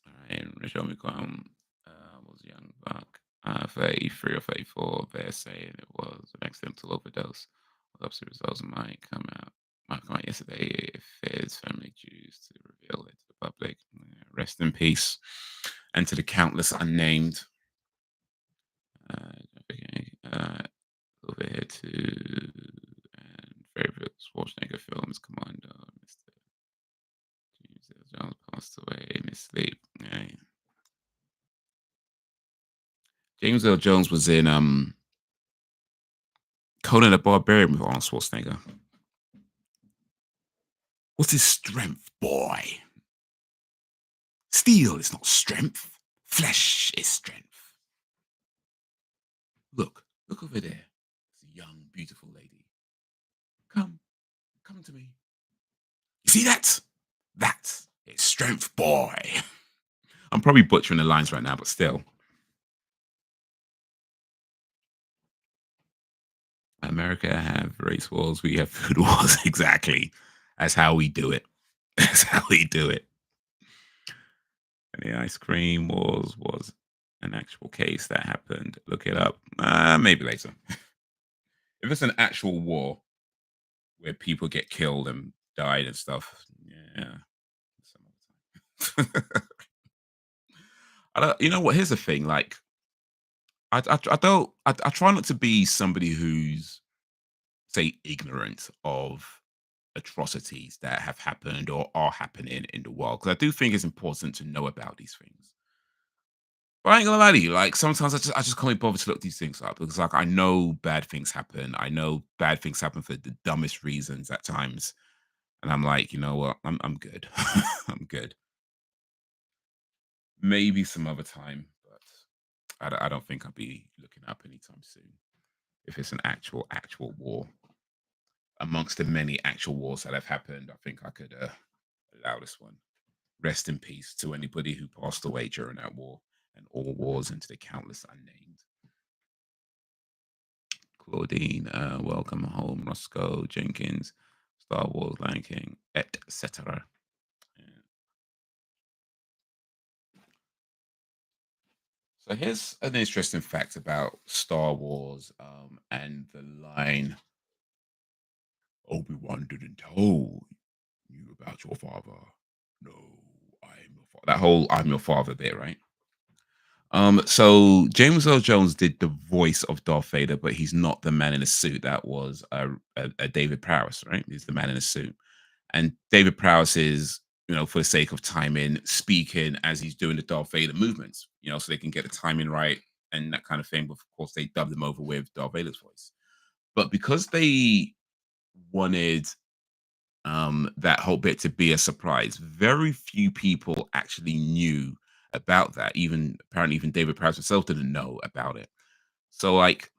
All right, and Michelle McCollum was young buck, 33 or 34. They're saying it was an accidental overdose. Obviously, results might come out yesterday if his family choose to reveal it to the public. Yeah, rest in peace, and to the countless unnamed. Okay, over here to and favorite Schwarzenegger films. Come on, Mr. James Earl Jones passed away in his sleep. Yeah. James Earl Jones was in Conan the Barbarian with Arnold Schwarzenegger. What's his strength, boy? Steel is not strength. Flesh is strength. Look over there. It's a young, beautiful lady. Come, come to me. You see that? That is strength, boy. I'm probably butchering the lines right now, but still. America have race wars, we have food wars. Exactly. That's how we do it. That's how we do it. And the ice cream wars was an actual case that happened. Look it up. Maybe later. If it's an actual war where people get killed and died and stuff, yeah. some other time. I don't, you know what? Here's the thing. Like, I don't. I try not to be somebody who's say ignorant of atrocities that have happened or are happening in the world because I do think it's important to know about these things. But I ain't gonna lie to you, like sometimes I just can't be bothered to look these things up because like I know bad things happen. I know bad things happen for the dumbest reasons at times. And I'm like, you know what? I'm good. I'm good. Maybe some other time, but I don't think I'll be looking up anytime soon. If it's an actual war amongst the many actual wars that have happened, I think I could allow this one. Rest in peace to anybody who passed away during that war and all wars and to the countless unnamed. Claudine, welcome home, Roscoe Jenkins, Star Wars, Lion King, etc. Yeah. So here's an interesting fact about Star Wars and the line Obi-Wan didn't tell you about your father. No, I'm your father. That whole I'm your father bit, right? So James Earl Jones did the voice of Darth Vader, but he's not the man in the suit. That was a David Prowse, right? He's the man in the suit, and David Prowse is, for the sake of timing, speaking as he's doing the Darth Vader movements, so they can get the timing right and that kind of thing. But of course, they dubbed him over with Darth Vader's voice. But because they wanted that whole bit to be a surprise. Very few people actually knew about that. Even apparently, even David Prowse himself didn't know about it. So, like,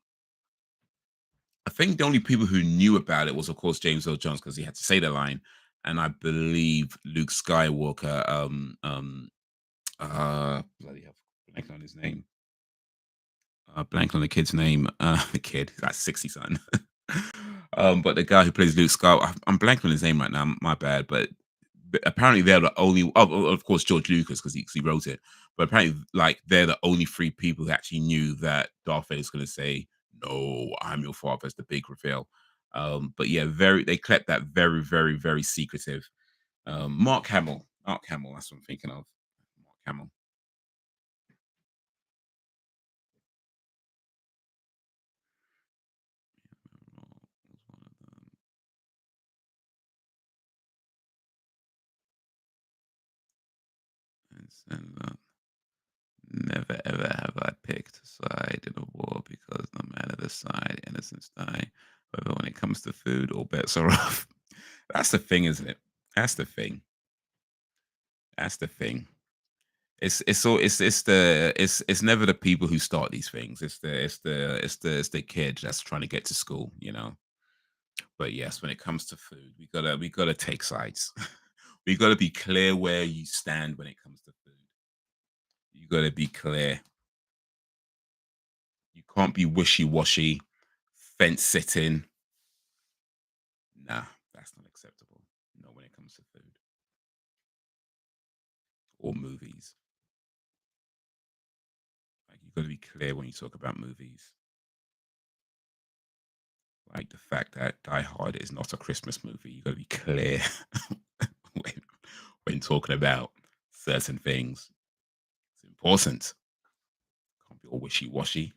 I think the only people who knew about it was, of course, James Earl Jones because he had to say the line, and I believe Luke Skywalker. Bloody hell, blank on his name. Blank on the kid's name. The kid, he's like 60 something. But the guy who plays Luke Skywalker, I'm blanking on his name right now. My bad. But apparently they're the only. Of course, George Lucas because he wrote it. But apparently, like they're the only three people who actually knew that Darth Vader's going to say, "No, I'm your father." As the big reveal. But yeah, they kept that very, very, very secretive. Mark Hamill. Mark Hamill. That's what I'm thinking of. Mark Hamill. Was one of them. And send Never ever have I picked a side in a war because no matter the side, innocents die. Whether when it comes to food, all bets are off. That's the thing, isn't it? That's the thing. That's the thing. It's never the people who start these things. It's the kid that's trying to get to school. But yes, when it comes to food, we gotta take sides. We gotta be clear where you stand when it comes to food. You gotta be clear. You can't be wishy-washy, fence sitting. Nah, that's not acceptable. Not when it comes to food or movies. Like you got to be clear when you talk about movies. Like the fact that Die Hard is not a Christmas movie. You got to be clear when, when talking about certain things. It's important. Can't be all wishy-washy.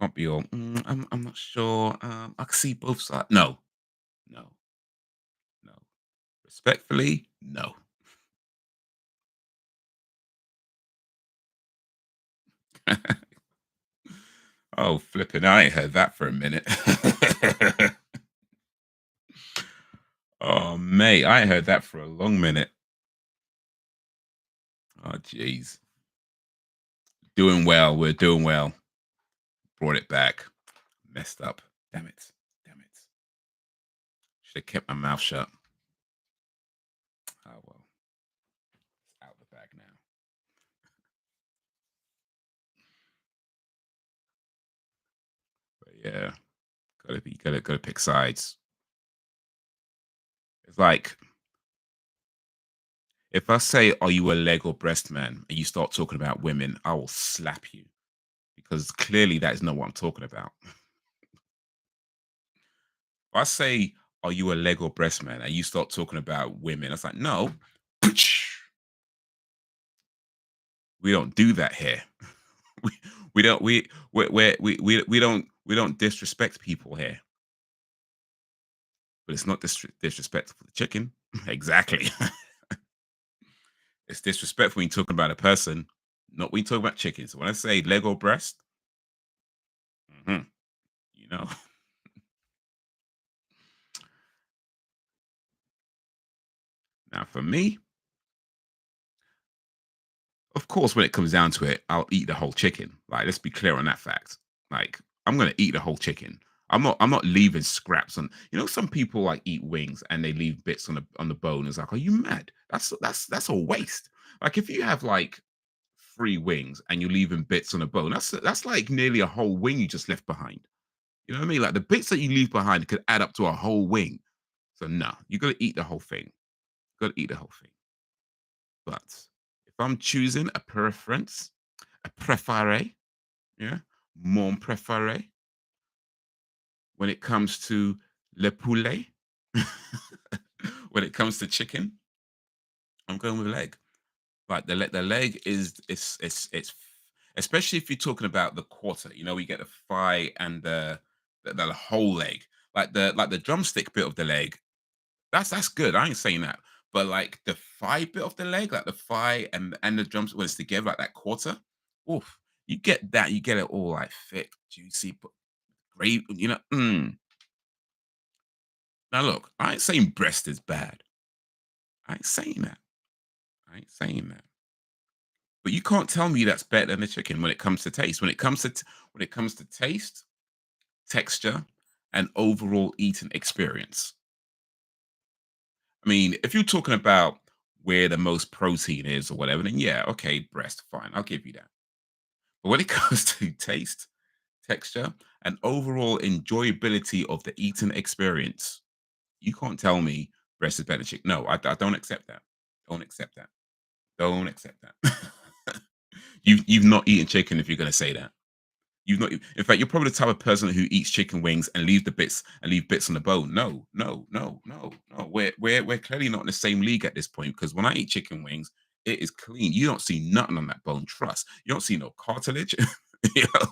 Can't be all. I'm not sure. I can see both sides. No, no, no. Respectfully, no. Oh, flipping! I ain't heard that for a minute. Oh, mate, I ain't heard that for a long minute. Oh, jeez. Doing well. We're doing well. Brought it back. Messed up. Damn it. Damn it. Should have kept my mouth shut. Oh well. It's out the bag now. But yeah, gotta pick sides. It's like if I say, "Are you a leg or breast man?" and you start talking about women, I will slap you because clearly that is not what I'm talking about. If I say, "Are you a leg or breast man?" and you start talking about women, it's like, no, we don't do that here. we, we don't we don't disrespect people here. But it's not disrespectful for the chicken. Exactly. It's disrespectful when you're talking about a person, not when you talk about chicken. So when I say leg or breast, mhm, you know. Now for me, of course, when it comes down to it, I'll eat the whole chicken. Like, let's be clear on that fact. Like, I'm gonna eat the whole chicken. I'm not leaving scraps on. You know, some people like eat wings and they leave bits on the bone. It's like, are you mad? That's a waste. Like if you have like three wings and you're leaving bits on the bone, that's like nearly a whole wing you just left behind. You know what I mean? Like the bits that you leave behind could add up to a whole wing. So no, you gotta eat the whole thing. Gotta eat the whole thing. But if I'm choosing a preference, a préféré, yeah, mon préféré, when it comes to le poulet, when it comes to chicken, I'm going with leg. Like the leg is it's especially if you're talking about the quarter. You know, we get the thigh and the whole leg, like the drumstick bit of the leg. That's good. I ain't saying that, but like the thigh bit of the leg, like the thigh and the drums when it's together, like that quarter. Oof, you get that. You get it all like thick, juicy, but great. You know. Now look, I ain't saying breast is bad. I ain't saying that. I ain't saying that. But you can't tell me that's better than the chicken when it comes to taste. When it comes to taste, texture, and overall eating experience. I mean, if you're talking about where the most protein is or whatever, then yeah, okay, breast, fine, I'll give you that. But when it comes to taste, texture, and overall enjoyability of the eating experience, you can't tell me breast is better than chicken. No, I don't accept that. Don't accept that. Don't accept that. You've not eaten chicken if you're gonna say that. You've not. In fact, you're probably the type of person who eats chicken wings and leave bits on the bone. No, no, no, no, no. We're clearly not in the same league at this point because when I eat chicken wings, it is clean. You don't see nothing on that bone. Trust. You don't see no cartilage. you, know?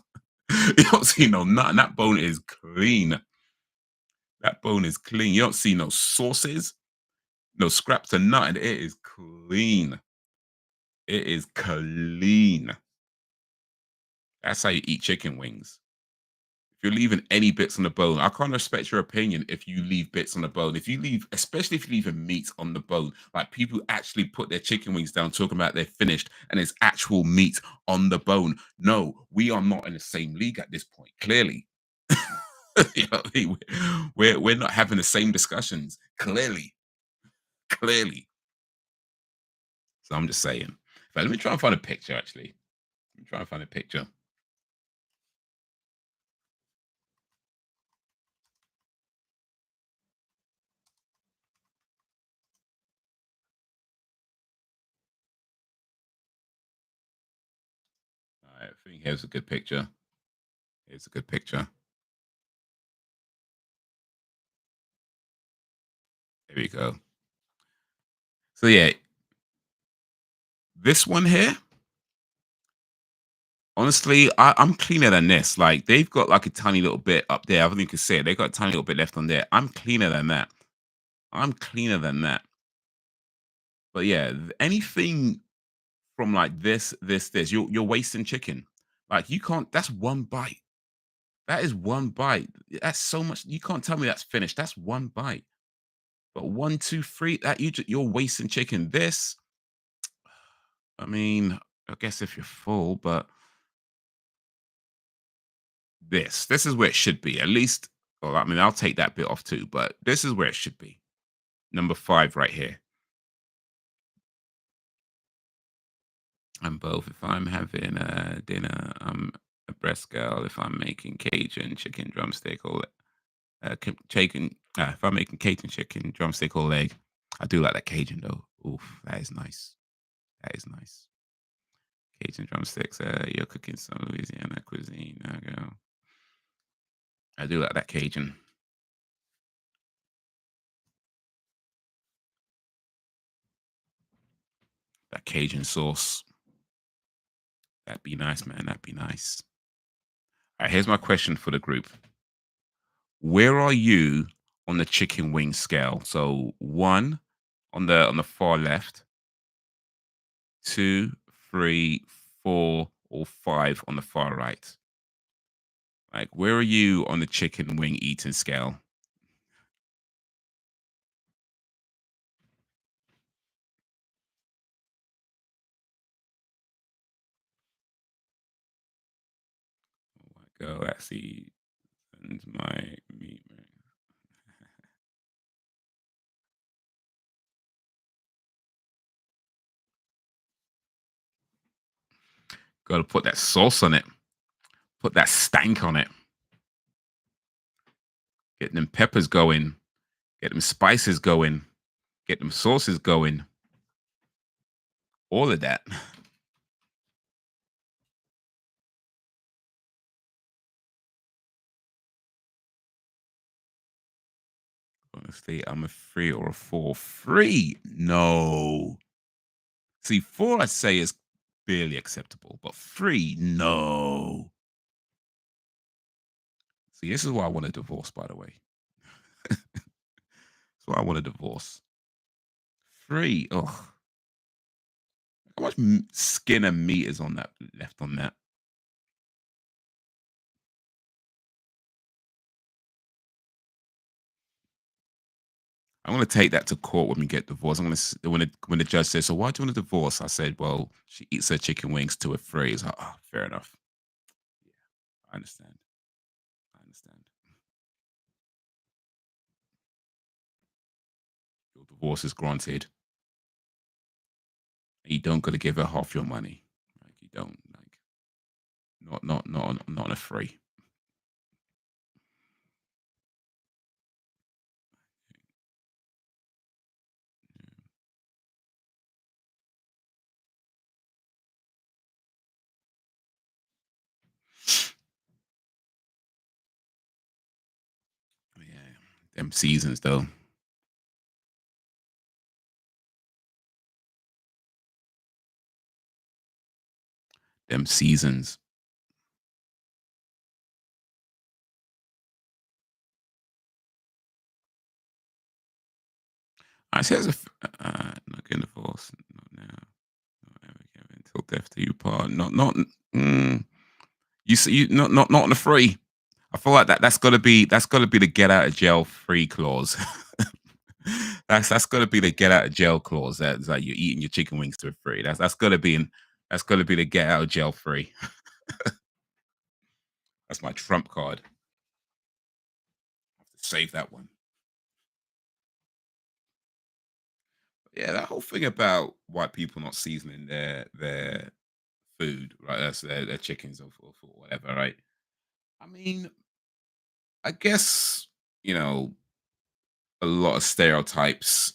You don't see no nothing. That bone is clean. That bone is clean. You don't see no sauces, no scraps of nothing. It is clean. It is clean. That's how you eat chicken wings. If you're leaving any bits on the bone, I can't respect your opinion if you leave bits on the bone. If you leave, especially if you leave a meat on the bone, like people actually put their chicken wings down talking about they're finished and it's actual meat on the bone. No, we are not in the same league at this point, clearly. You know what I mean? We're not having the same discussions, clearly. Clearly. So I'm just saying. But let me try and find a picture actually. Let me try and find a picture. All right, I think here's a good picture. Here's a good picture. There we go. So yeah, this one here Honestly, I'm cleaner than this. Like they've got like a tiny little bit up there. I don't think you can say it. They got a tiny little bit left on there. I'm cleaner than that. I'm cleaner than that. But yeah, anything from like this, you're wasting chicken. Like you can't. That's one bite. That is one bite. That's so much. You can't tell me that's finished. That's one bite. But one, two, three. That you're wasting chicken. This. I mean, I guess if you're full, but this is where it should be. At least. Well, I mean, I'll take that bit off too. But this is where it should be. Number five, right here. I'm both. If I'm having a dinner, I'm a breast girl. If I'm making Cajun chicken drumstick or chicken, if I'm making Cajun chicken drumstick or leg, I do like that Cajun though. Oof, that is nice. That is nice. Cajun drumsticks. You're cooking some Louisiana cuisine. Go. I do like that Cajun. That Cajun sauce. That'd be nice, man. That'd be nice. All right, here's my question for the group. Where are you on the chicken wing scale? So one on the far left, two, three, four, or five on the far right. Like, where are you on the chicken wing eating scale? Oh my god, actually, and my meat. Got to put that sauce on it. Put that stank on it. Get them peppers going. Get them spices going. Get them sauces going. All of that. Honestly, I'm a three or a four. Three? No. See, four, I'd say, is barely acceptable, but three, no. See, this is why I want a divorce, by the way. That's why I want a divorce. Three, ugh. How much skin and meat is on that left on that? I'm gonna take that to court when we get divorced. I'm gonna when the judge says, "So why do you want a divorce?" I said, "Well, she eats her chicken wings to a three." It's like, oh, fair enough. Yeah, I understand. I understand. Your divorce is granted. You don't got to give her half your money. Like you don't like not on a free. Yeah, them seasons though. Them seasons. I says not getting divorced. Not now. Not ever again until death do you part. Not. Mm, you see, not on the free. I feel like that's got to be the get out of jail free clause. That's got to be the get out of jail clause. That's like you're eating your chicken wings for free. That's got to be that's got to be the get out of jail free. That's my trump card. Save that one. Yeah, that whole thing about white people not seasoning their food, right? That's their chickens or whatever, right? I mean, I guess you know a lot of stereotypes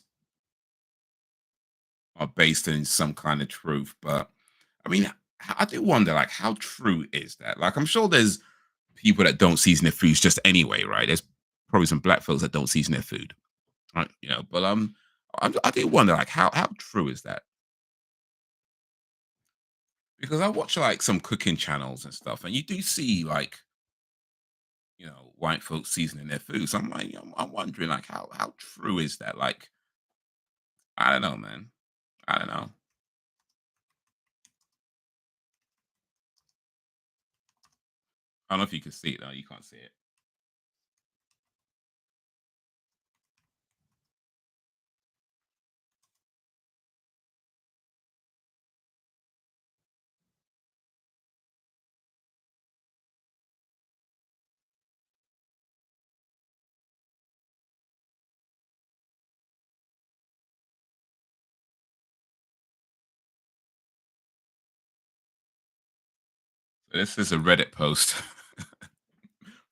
are based in some kind of truth, but I mean, I do wonder, like, how true is that? Like, I'm sure there's people that don't season their foods just anyway, right? There's probably some black folks that don't season their food, right? You know, but I do wonder, like, how true is that? because I watch like some cooking channels and stuff, and you do see like white folks seasoning their food. So I'm like, I'm wondering like how true is that? Like, I don't know, man. I don't know. I don't know if you can see it though. You can't see it. So this is a Reddit post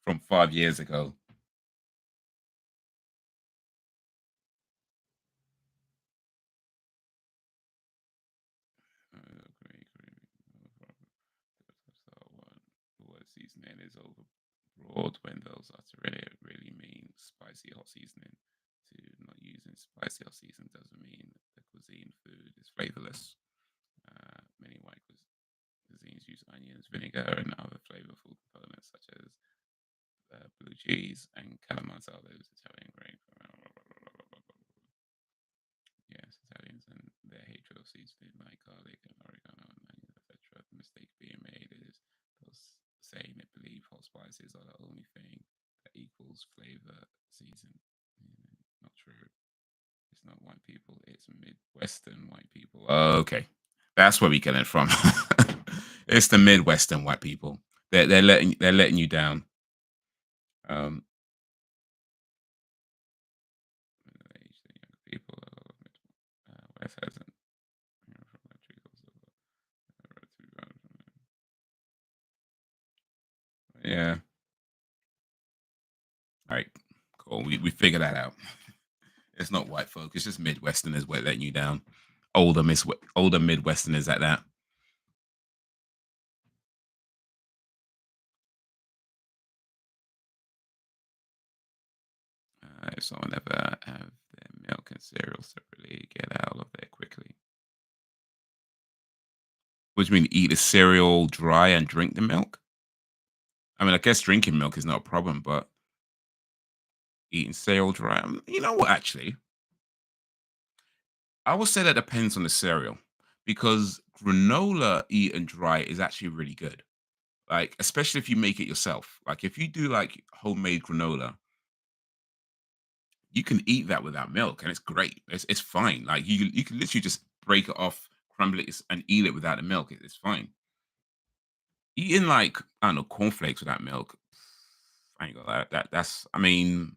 from 5 years ago. What seasoning is overbroad when those are really mean spicy hot seasoning. To not using spicy hot seasoning doesn't mean the cuisine food is flavorless. Many cuisines use onions, vinegar, and other flavorful components such as blue cheese and calamansi. Those Italian grain. Yes, Italians and their hatred of seasoning like garlic and oregano and onions, etc. The mistake being made is those saying they believe hot spices are the only thing that equals flavor season. Not true. It's not white people. It's Midwestern white people. Okay, that's where we get it from. It's the Midwestern white people. They're letting you down. Um, people. West hasn't. Yeah. All right. Cool. We figured that out. It's not white folk. It's just Midwesterners we're letting you down. Older Midwesterners at that. If someone ever have their milk and cereal separately, get out of there quickly. What do you mean, eat the cereal dry and drink the milk? I mean, I guess drinking milk is not a problem, but eating cereal dry, you know what? Actually, I would say that depends on the cereal because granola eaten dry is actually really good. Like, especially if you make it yourself. Like, if you do like homemade granola, you can eat that without milk, and it's great. It's fine. Like you can literally just break it off, crumble it, and eat it without the milk. It's fine. Eating like I don't know cornflakes without milk, I ain't gonna lie. That's I mean,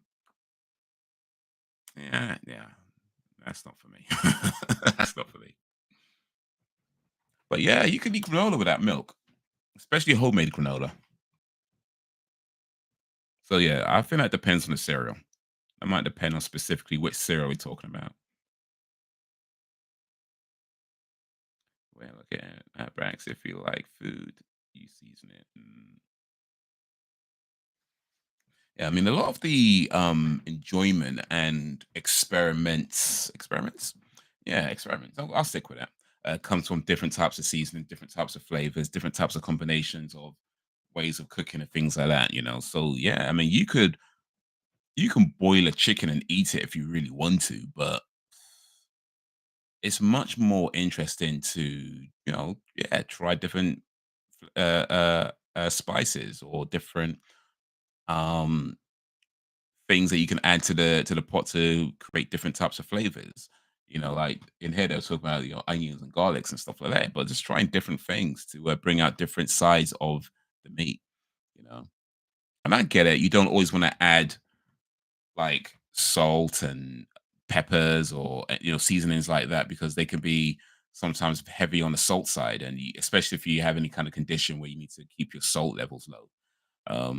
yeah, that's not for me. That's not for me. But yeah, you can eat granola without milk, especially homemade granola. So yeah, I think that depends on the cereal. It might depend on specifically which cereal we're talking about. Well, look at Brax. If you like food, you season it. Yeah, I mean, a lot of the enjoyment and experiments, yeah, experiments. I'll stick with that. Comes from different types of seasoning, different types of flavors, different types of combinations of ways of cooking and things like that. So yeah, I mean, you can boil a chicken and eat it if you really want to, but it's much more interesting to yeah, try different spices or different um things that you can add to the pot to create different types of flavors. Like in here, they're talking about onions and garlics and stuff like that, but just trying different things to bring out different sides of the meat. You know, and I get it. You don't always want to add like salt and peppers or seasonings like that because they can be sometimes heavy on the salt side, and especially if you have any kind of condition where you need to keep your salt levels low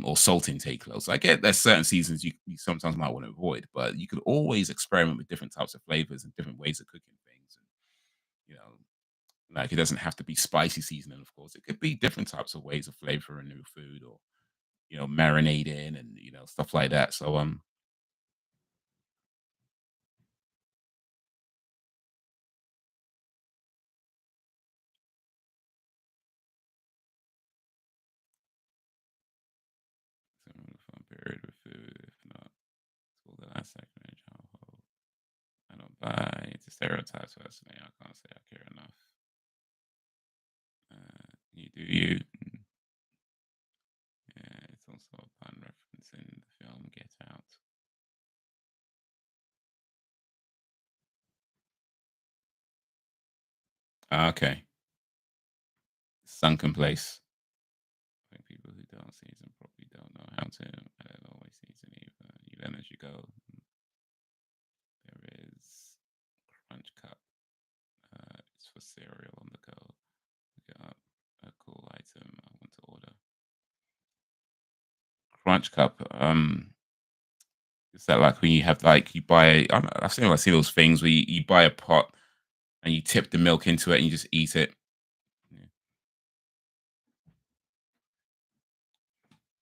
or salt intake low. So I get there's certain seasons you sometimes might want to avoid, but you could always experiment with different types of flavors and different ways of cooking things. And you know, like it doesn't have to be spicy seasoning, of course. It could be different types of ways of flavoring new food or marinating and stuff like that. So the stereotypes personally. I can't say I care enough. You do you. Yeah, it's also a pun reference in the film Get Out. Okay, sunken place. I think people who don't season probably don't know how to. I don't always season either. You learn as you go. There is Crunch Cup. It's for cereal on the go. Look it up. A cool item I want to order. Crunch Cup. Is that like when you have like you buy? I don't know, I've seen those things where you buy a pot and you tip the milk into it and you just eat it. Yeah.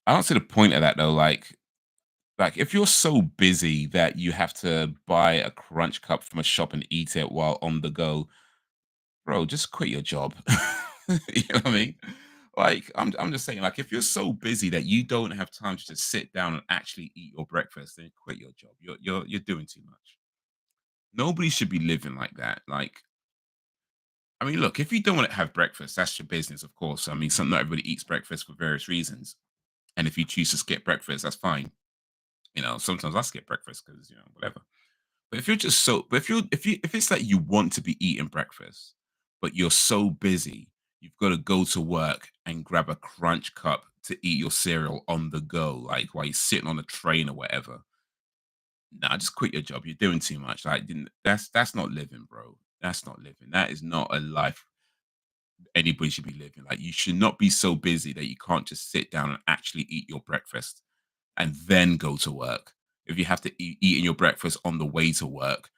I don't see the point of that though. Like if you're so busy that you have to buy a crunch cup from a shop and eat it while on the go, bro, just quit your job. You know what I mean? Like I'm just saying, like if you're so busy that you don't have time to just sit down and actually eat your breakfast, then quit your job. You're doing too much. Nobody should be living like that. Like, I mean, look, if you don't want to have breakfast, that's your business, of course. I mean, not everybody eats breakfast for various reasons. And if you choose to skip breakfast, that's fine. You know, sometimes I skip breakfast because, whatever. But if you're just so but if it's like you want to be eating breakfast, but you're so busy, you've got to go to work and grab a crunch cup to eat your cereal on the go, like while you're sitting on a train or whatever. Nah, just quit your job. You're doing too much. Like that's not living, bro. That's not living. That is not a life anybody should be living. Like you should not be so busy that you can't just sit down and actually eat your breakfast and then go to work. If you have to eating your breakfast on the way to work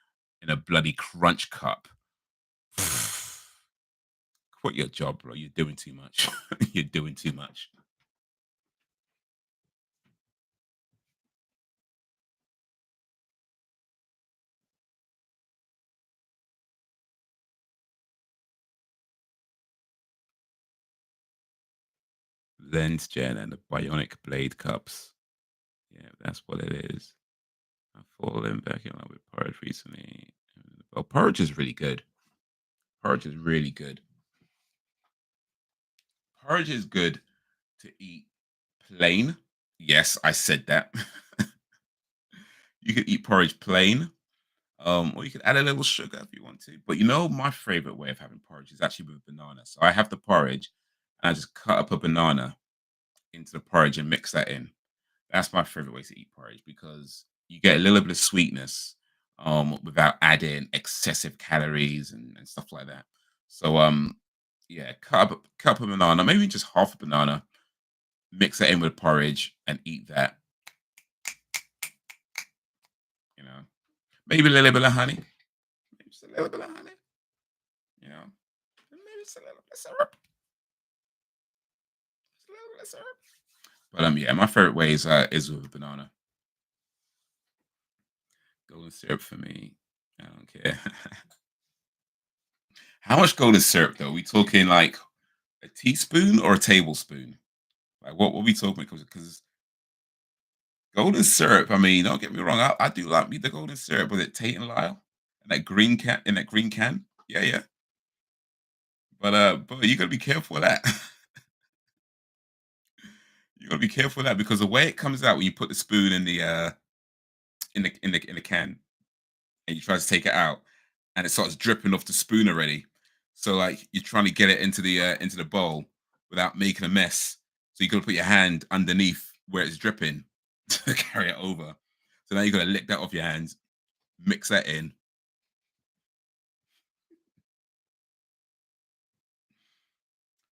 in a bloody crunch cup, quit your job, bro. You're doing too much. You're doing too much. Lens Gen and the Bionic Blade cups. Yeah, that's what it is. I've fallen back in love with porridge recently. Well, porridge is really good. Porridge is really good. Porridge is good to eat plain. Yes, I said that. You could eat porridge plain, or you could add a little sugar if you want to. But my favorite way of having porridge is actually with banana. So I have the porridge, and I just cut up a banana into the porridge and mix that in. That's my favorite way to eat porridge because you get a little bit of sweetness, without adding excessive calories and stuff like that. So yeah, cut up a banana, maybe just half a banana, mix that in with porridge, and eat that. You know, maybe a little bit of honey, maybe just a little bit of honey. You know, and maybe just a little bit of syrup, just a little bit of syrup. But yeah, my favorite way is with a banana. Golden syrup for me. I don't care. How much golden syrup though? We talking like a teaspoon or a tablespoon? Like what we talking? Because golden syrup. I mean, don't get me wrong. I do like me the golden syrup. Was it Tate and Lyle? And that green can in that green can? Yeah, yeah. But you gotta be careful of that. You gotta be careful of that because the way it comes out when you put the spoon in the can and you try to take it out and it starts dripping off the spoon already. So like you're trying to get it into the bowl without making a mess. So you gotta put your hand underneath where it's dripping to carry it over. So now you gotta lick that off your hands, mix that in.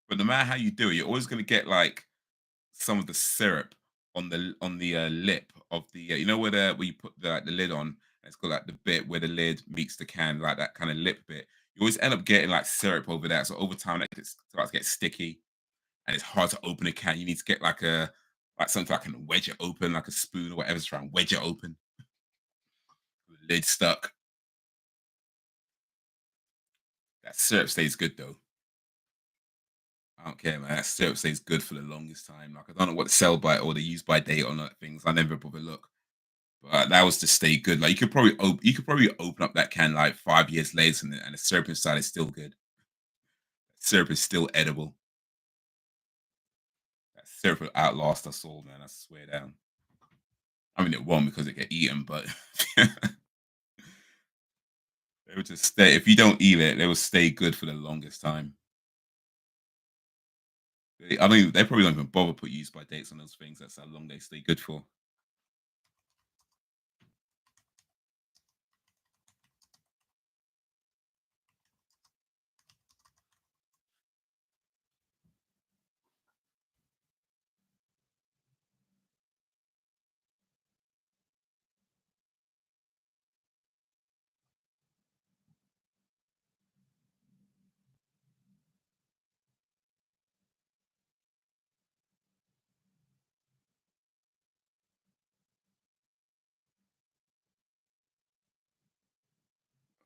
But no matter how you do it, you're always gonna get like some of the syrup on the lip of the where you put the lid on. And it's got like the bit where the lid meets the can, like that kind of lip bit. You always end up getting like syrup over that. So over time, it starts to get sticky, and it's hard to open a can. You need to get like something I can wedge it open, like a spoon or whatever, to try and wedge it open. The lid stuck. That syrup stays good though. I don't care, man. That syrup stays good for the longest time. Like I don't know what the sell by or the use by date on that things. I never probably look. But that was to stay good. Like you could probably open up that can like 5 years later, and the syrup inside is still good. Syrup is still edible. That syrup will outlast us all, man. I swear down. I mean, it won't because it get eaten, but they would just stay. If you don't eat it, they will stay good for the longest time. I mean, they probably don't even bother put use by dates on those things. That's how long they stay good for.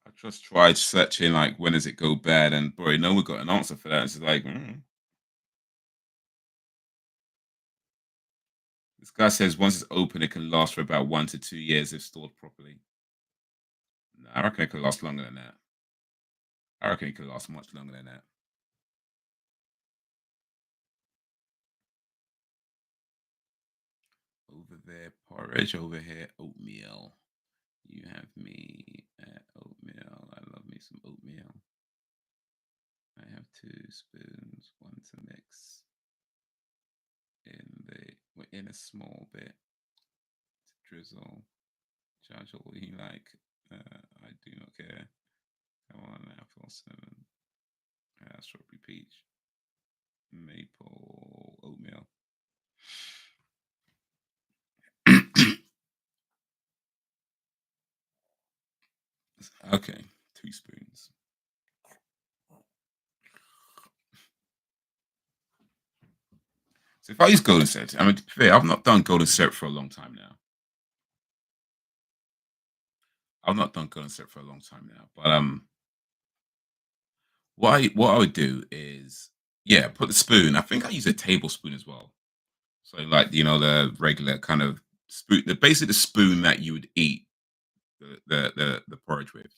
I just tried searching like when does it go bad, and boy, no one got an answer for that. It's just like this guy says once it's open, it can last for about 1 to 2 years if stored properly. Nah, I reckon it could last longer than that. I reckon it could last much longer than that. Over there, porridge. Over here, oatmeal. You have me at oatmeal. I love me some oatmeal. I have 2 spoons, one to mix in a small bit to drizzle. Judge all you like. I do not care. Come on, apple cinnamon. Strawberry peach. Maple oatmeal. Okay, 2 spoons. So if I use golden syrup, I mean, to be fair, I've not done golden syrup for a long time now. I've not done golden syrup for a long time now. But what I would do is, yeah, put the spoon. I think I use a tablespoon as well. So like the regular kind of spoon, basically the spoon that you would eat the porridge with.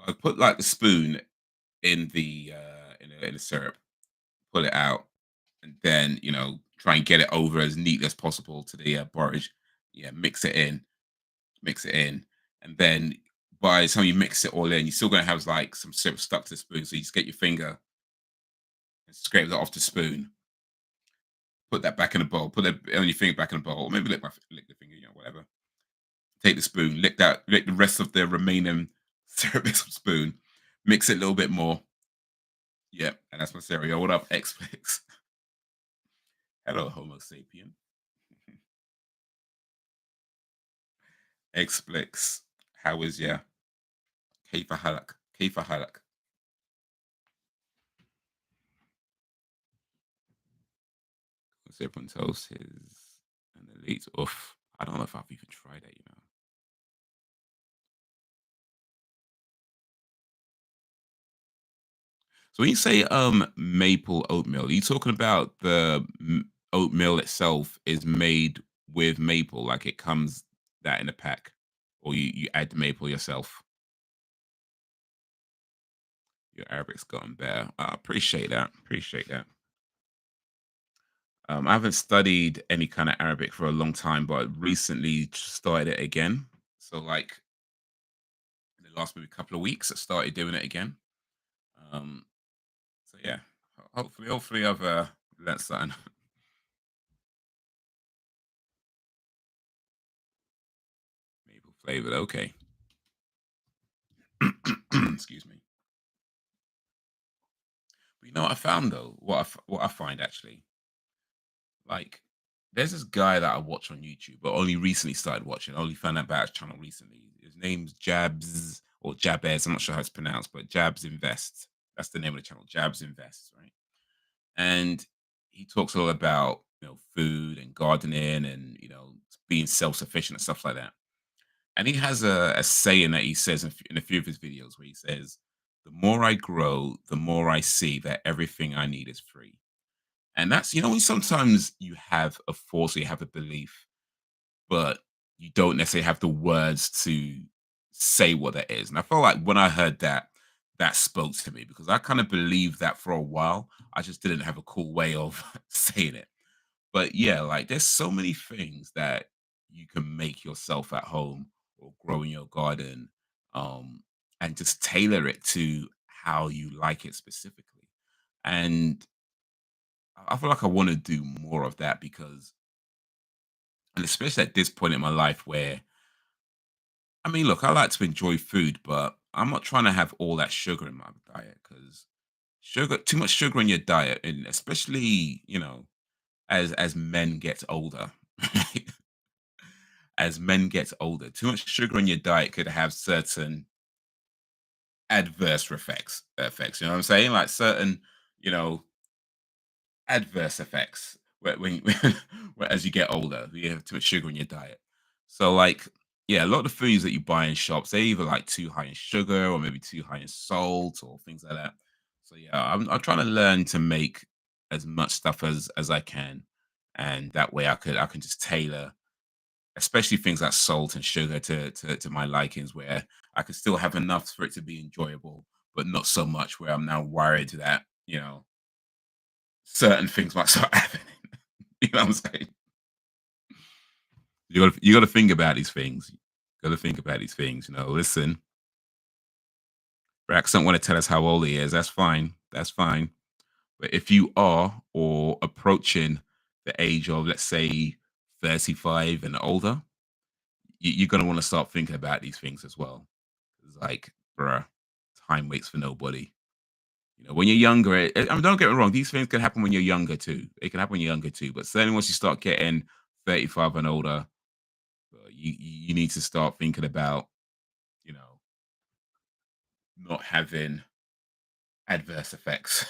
I put like the spoon in the syrup, pull it out, and then try and get it over as neat as possible to the porridge. Yeah, mix it in, and then by the time you mix it all in, you're still gonna have like some syrup stuck to the spoon. So you just get your finger and scrape that off the spoon. Put that back in the bowl. Put it on your finger back in the bowl, or maybe lick the finger, whatever. Take the spoon, lick the rest of the remaining syrup with some spoon, mix it a little bit more. Yeah, and that's my cereal. What up, X-Fix? Hello, Homo sapien. X-Fix. How is ya? Kaifa halak? Kaifa halak? Syrup on toast is an elite. Oof. I don't know if I've even tried it. So when you say maple oatmeal, are you talking about the oatmeal itself is made with maple, like it comes that in a pack, or you add the maple yourself? Your Arabic's gotten better. I appreciate that. Appreciate that. I haven't studied any kind of Arabic for a long time, but recently started it again. So like in the last maybe couple of weeks, I started doing it again. Um, so yeah, hopefully I've learnt something. Maple flavored. Okay. Excuse me. But you know what I found though? What I find actually, like, there's this guy that I watch on YouTube, but only recently started watching. I only found out about his channel recently. His name's Jabs or Jabez. I'm not sure how it's pronounced, but Jabs Invest. That's the name of the channel. Jabs Invest, right? And he talks all about food and gardening and being self sufficient and stuff like that. And he has a saying that he says in a few of his videos where he says, "The more I grow, the more I see that everything I need is free." And that's when sometimes you have a force, you have a belief, but you don't necessarily have the words to say what that is. And I felt like when I heard that, that spoke to me because I kind of believed that for a while. I just didn't have a cool way of saying it. But yeah, like there's so many things that you can make yourself at home or grow in your garden, um, and just tailor it to how you like it specifically. And I feel like I want to do more of that because, and especially at this point in my life where, I mean, look, I like to enjoy food, but I'm not trying to have all that sugar in my diet because too much sugar in your diet, and especially, as men get older, as men get older, too much sugar in your diet could have certain adverse effects. You know what I'm saying? Like certain, you know, adverse effects as you get older, you have too much sugar in your diet. So, like, yeah, a lot of the foods that you buy in shops, they either like too high in sugar or maybe too high in salt or things like that. So, yeah, I'm trying to learn to make as much stuff as I can, and that way I can just tailor, especially things like salt and sugar to my likings, where I can still have enough for it to be enjoyable, but not so much where I'm now worried that certain things might start happening. You know what I'm saying? You got to think about these things. You got to think about these things. Listen, Brax don't want to tell us how old he is. That's fine. That's fine. But if you are or approaching the age of, let's say, 35 and older, you're gonna want to start thinking about these things as well. It's like, bruh, time waits for nobody. When you're younger, I mean, don't get me wrong. These things can happen when you're younger too. It can happen when you're younger too. But certainly once you start getting 35 and older, you need to start thinking about, you know, not having adverse effects,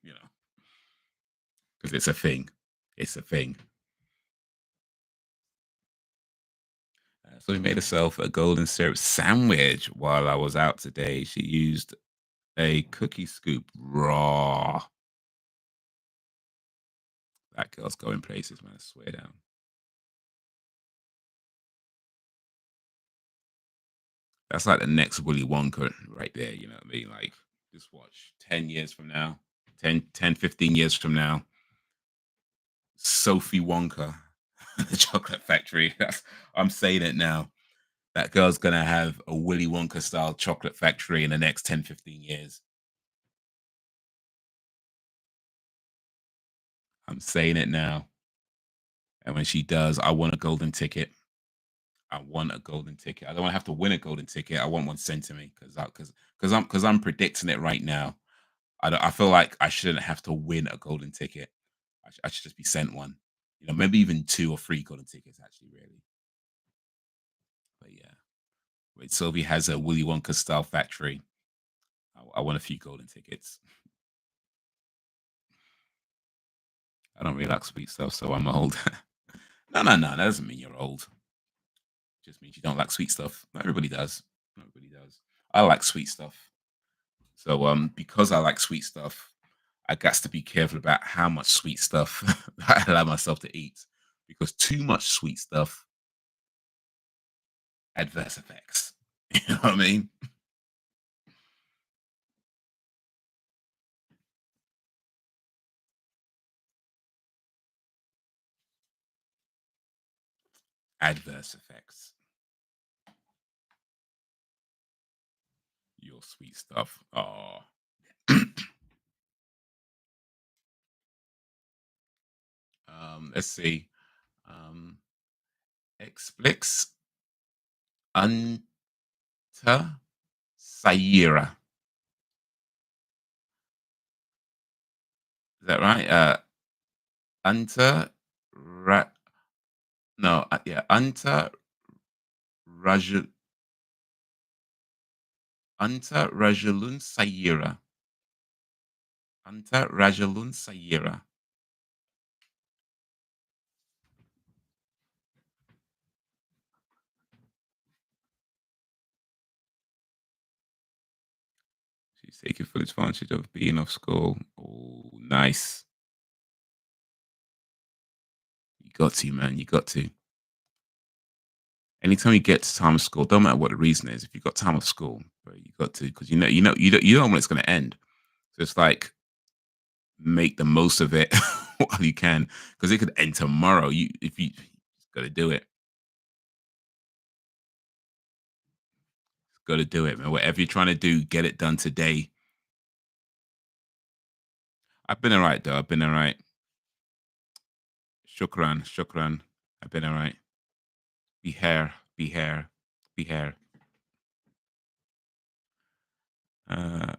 you know, because it's a thing. It's a thing. So we made herself a golden syrup sandwich while I was out today. She used a cookie scoop raw. That girl's going places, man. I swear down. That's like the next Willy Wonka right there. You know what I mean? Like, just watch 10 years from now, 15 years from now, Sophie Wonka, the chocolate factory. I'm saying it now. That girl's going to have a Willy Wonka style chocolate factory in the next 10, 15 years. I'm saying it now. And when she does, I want a golden ticket. I want a golden ticket. I don't want to have to win a golden ticket. I want one sent to me because I'm predicting it right now. I feel like I shouldn't have to win a golden ticket. I should just be sent one. Maybe even two or three golden tickets. Actually, really. But yeah, wait. Sylvie has a Willy Wonka style factory. I want a few golden tickets. I don't really like sweet stuff, so I'm old. No, no, no. That doesn't mean you're old. It just means you don't like sweet stuff. Not everybody does. Not everybody does. I like sweet stuff. So because I like sweet stuff, I got to be careful about how much sweet stuff I allow myself to eat. Because too much sweet stuff, adverse effects. You know what I mean? Adverse effects. Your sweet stuff. Oh. Let's see. Um, Explix anta sayira. Is that right? Anta ra- no, yeah, anta rajul anta rajulun sayira. Anta rajulun sayira. She's taking full advantage of being off school. Oh, nice. You got to, man. You got to. anytime you get to time of school, don't matter what the reason is, if you've got time of school, but you got to because you don't know when it's going to end. So it's like make the most of it while you can because it could end tomorrow. You if you got to do it, got to do it, man. Whatever you're trying to do, get it done today. I've been alright though. I've been alright. Shukran, shukran. I've been alright. Be here, be here, be here. Uh,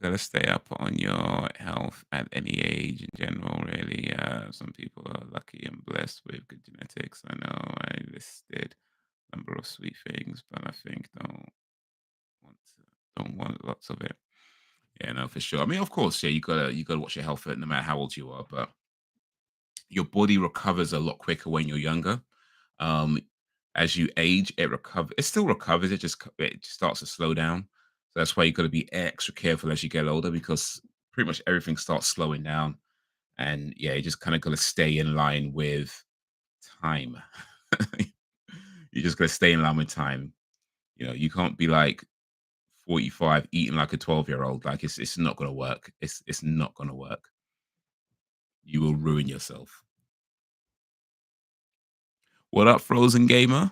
Gotta stay up on your health at any age in general, really. Some people are lucky and blessed with good genetics. I know I listed a number of sweet things, but I think don't want lots of it. Yeah, no, for sure. I mean, of course, yeah, you gotta watch your health no matter how old you are, but your body recovers a lot quicker when you're younger. Um, as you age, it still recovers. It just starts to slow down. So that's why you got to be extra careful as you get older because pretty much everything starts slowing down. And yeah, you just kind of got to stay in line with time. You just got to stay in line with time. You can't be like 45 eating like a 12-year-old. Like it's not gonna work. It's not gonna work. You will ruin yourself. What up, Frozen Gamer?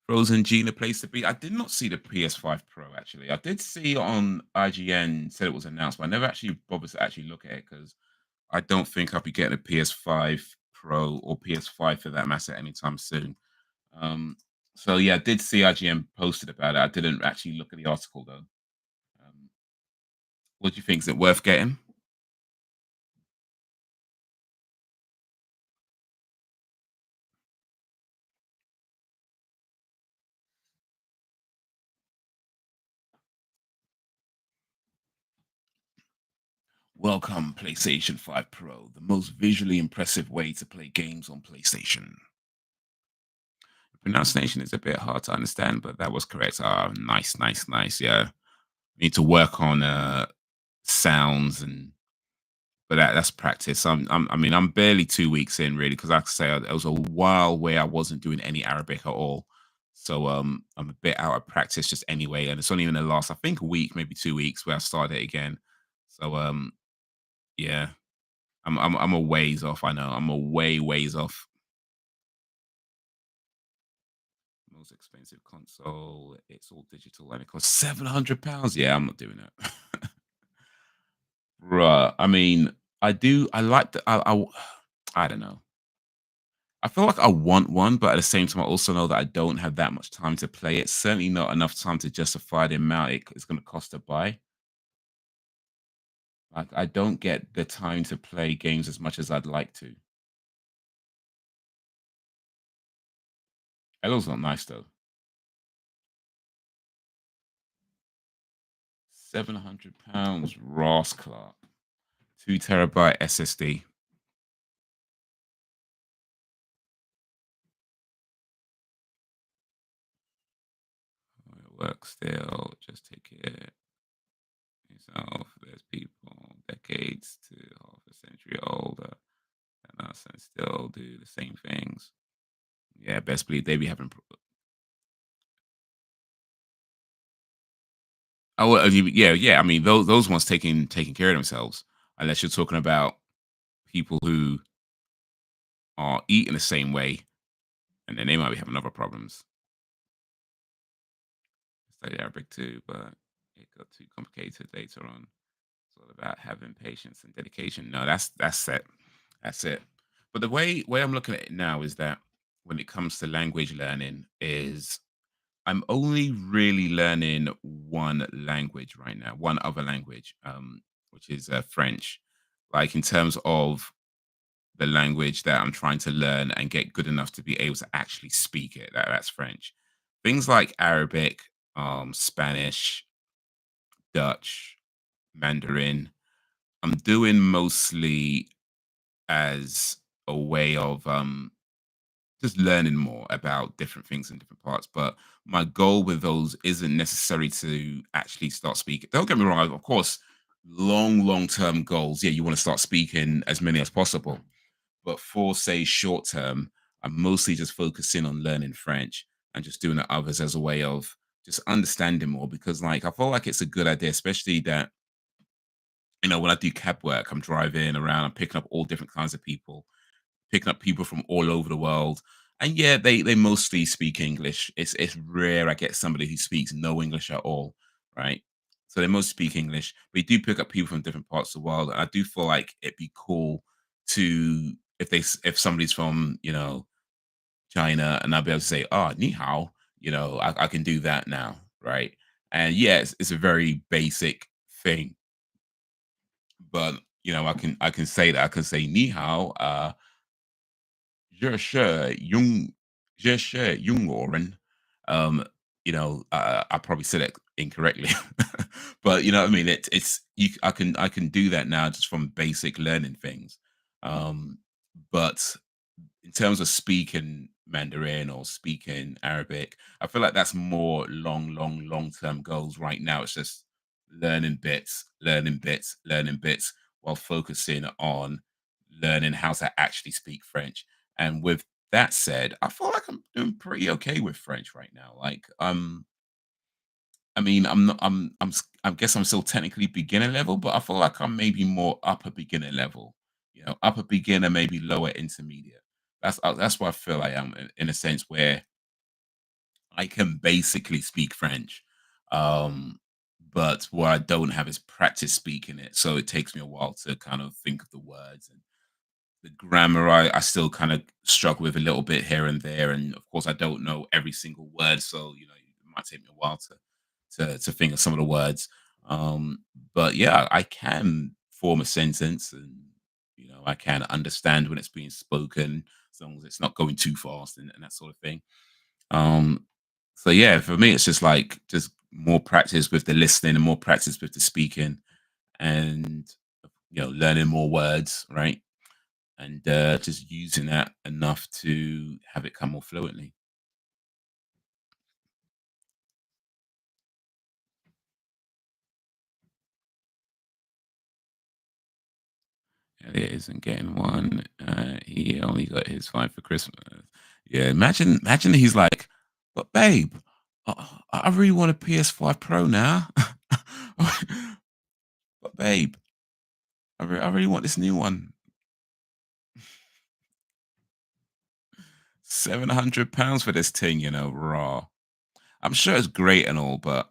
Frozen Gina place to be. I did not see the PS5 Pro actually. I did see on IGN said it was announced, but I never actually bothered to actually look at it because I don't think I'll be getting a PS5 Pro or PS5 for that matter anytime soon. Um, so yeah, I did see IGN posted about it. I didn't actually look at the article though. Um, what do you think? Is it worth getting? Welcome, PlayStation 5 Pro, the most visually impressive way to play games on PlayStation. Pronunciation is a bit hard to understand, but that was correct. Ah, nice, nice, nice. Yeah, need to work on sounds and but that's practice. I mean, I'm barely 2 weeks in really because, like I say, there was a while where I wasn't doing any Arabic at all. So I'm a bit out of practice just anyway, and it's only in the last I think a week, maybe 2 weeks, where I started it again. So yeah, I'm a ways off. I know I'm a ways off. Most expensive console. It's all digital and it costs £700. Yeah, I'm not doing that. Bruh, I mean, I do. I like the. I don't know. I feel like I want one, but at the same time, I also know that I don't have that much time to play it. Certainly not enough time to justify the amount it's going to cost to buy. Like, I don't get the time to play games as much as I'd like to. Elo's not nice though. £700, Ross Clark, 2 terabyte SSD. It works still. Just take it yourself. There's people decades to half a century older than us and still do the same things. Yeah, best believe they be having. Oh, well, yeah, yeah. I mean, those ones taking care of themselves. Unless you're talking about people who are eating the same way, and then they might be having other problems. Studied Arabic too, but it got too complicated later on. It's all about having patience and dedication. No, that's it. That's it. But the way I'm looking at it now is that when it comes to language learning, is I'm only really learning one language right now, one other language, which is French. Like in terms of the language that I'm trying to learn and get good enough to be able to actually speak it. That's French. Things like Arabic, Spanish, Dutch, Mandarin, I'm doing mostly as a way of just learning more about different things in different parts. But my goal with those isn't necessary to actually start speaking. Don't get me wrong, of course, long term goals. Yeah, you want to start speaking as many as possible. But for say short term, I'm mostly just focusing on learning French and just doing the others as a way of just understanding more because like I feel like it's a good idea, especially that when I do cab work, I'm driving around, I'm picking up all different kinds of people, picking up people from all over the world. And yeah, they mostly speak English. It's rare I get somebody who speaks no English at all, right? So they most speak English. We do pick up people from different parts of the world. And I do feel like it'd be cool to if somebody's from, China and I'll be able to say, oh, ni hao, I can do that now, right? And yeah, it's a very basic thing, but I can say that I can say ni hao, je suis young, je suis Jungoren. I probably said it incorrectly, but you know what I mean. I can do that now just from basic learning things. Um, but in terms of speaking Mandarin or speaking Arabic, I feel like that's more long term goals. Right now, it's just learning bits, learning bits, learning bits, while focusing on learning how to actually speak French. And with that said, I feel like I'm doing pretty okay with French right now. Like, I mean, I'm not, I guess I'm still technically beginner level, but I feel like I'm maybe more upper beginner level. Upper beginner, maybe lower intermediate. That's what I feel I am in a sense where I can basically speak French, um, but what I don't have is practice speaking it. So it takes me a while to kind of think of the words and the grammar. I still kind of struggle with a little bit here and there, and of course I don't know every single word, so it might take me a while to think of some of the words. But yeah, I can form a sentence, and I can understand when it's being spoken, as long as it's not going too fast and that sort of thing. Um, so yeah, for me, it's just like just more practice with the listening and more practice with the speaking, and learning more words, right? And just using that enough to have it come more fluently. It isn't getting one. He only got his fine for Christmas. Yeah, imagine he's like, but babe, I really want a PS5 Pro now. But babe, I really want this new one. £700 for this thing, raw. I'm sure it's great and all, but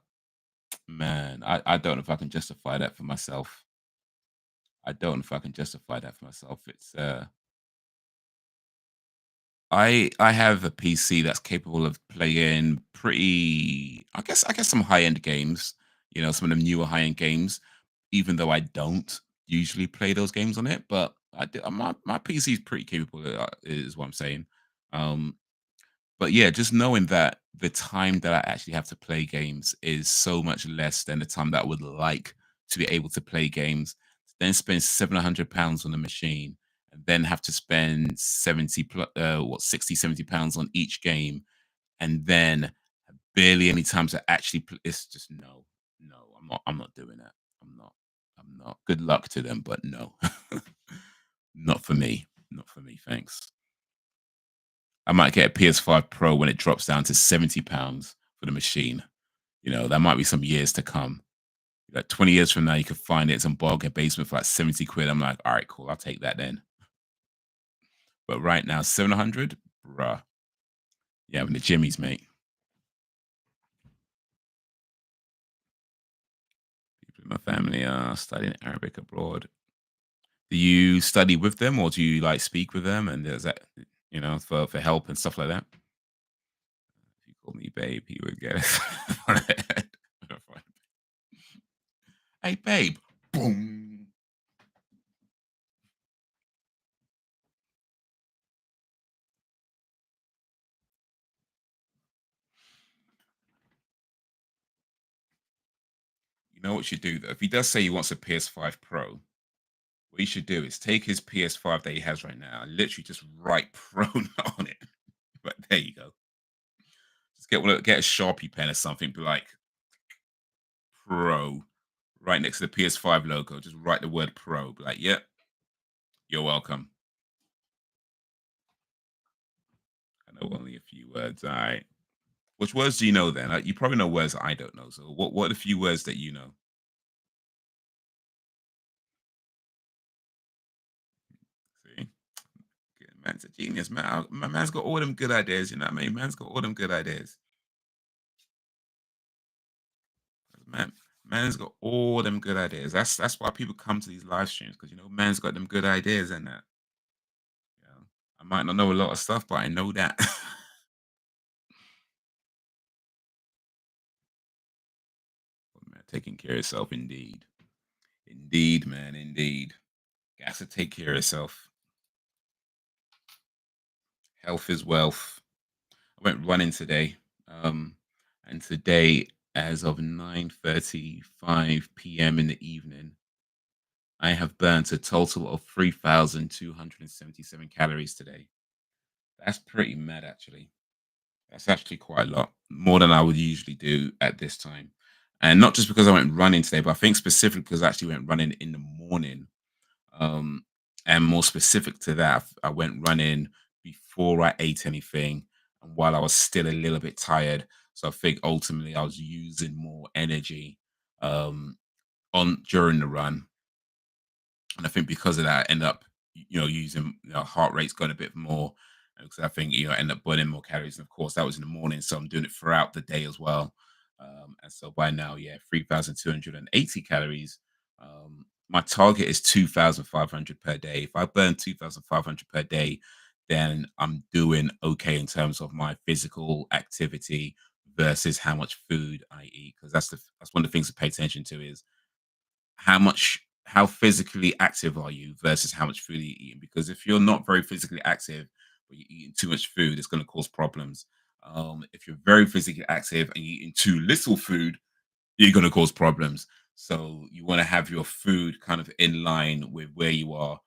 man, I don't know if I can justify that for myself. I don't know if I can justify that for myself. I have a PC that's capable of playing pretty I guess some high-end games, some of the newer high-end games, even though I don't usually play those games on it, but my PC is pretty capable, is what I'm saying. Um, but yeah, just knowing that the time that I actually have to play games is so much less than the time that I would like to be able to play games, then spend £700 on a machine and then have to spend 60, £70 on each game, and then barely any time to actually it's just no, I'm not doing that. I'm not. Good luck to them, but no. Not for me. Not for me, thanks. I might get a PS5 Pro when it drops down to £70 for the machine. That might be some years to come. Like 20 years from now, you could find it in some bargain basement for like 70 quid. I'm like, all right, cool, I'll take that then. But right now, 700, bruh. Yeah, I'm in the jimmies, mate. People in my family are studying Arabic abroad. Do you study with them or do you like speak with them? And is that, for help and stuff like that? If you call me babe, he would get it. Hey, babe. Boom. You know what you should do though? If he does say he wants a PS5 Pro, what you should do is take his PS5 that he has right now and literally just write Pro on it. But there you go. Just get a Sharpie pen or something, be like Pro right next to the PS5 logo. Just write the word Pro. Be like, yep, you're welcome. I know only a few words. All right. Which words do you know then? You probably know words I don't know. So what are the few words that you know? See? Good. Man's a genius, man. My man's got all them good ideas, you know what I mean? Man's got all them good ideas. Man, man's got all them good ideas. That's why people come to these live streams because you know man's got them good ideas and that. You know? I might not know a lot of stuff, but I know that. Man, taking care of yourself, indeed, indeed, man, indeed. Got to take care of yourself. Health is wealth. I went running today, and today, as of 9:35 p.m. in the evening, I have burnt a total of 3,277 calories today. That's pretty mad, actually. That's actually quite a lot, more than I would usually do at this time. And not just because I went running today, but I think specifically because I actually went running in the morning. Um, and more specific to that, I went running before I ate anything and while I was still a little bit tired. So I think ultimately I was using more energy um, on during the run, and I think because of that, I end up, using heart rate's going a bit more because I think I end up burning more calories. And of course, that was in the morning, so I'm doing it throughout the day as well. And so by now, yeah, 3,280 calories. My target is 2,500 per day. If I burn 2,500 per day, then I'm doing okay in terms of my physical activity versus how much food I eat. Because that's one of the things to pay attention to is how physically active are you versus how much food are you eating? Because if you're not very physically active, but you're eating too much food, it's going to cause problems. If you're very physically active and you're eating too little food, you're going to cause problems. So you want to have your food kind of in line with where you are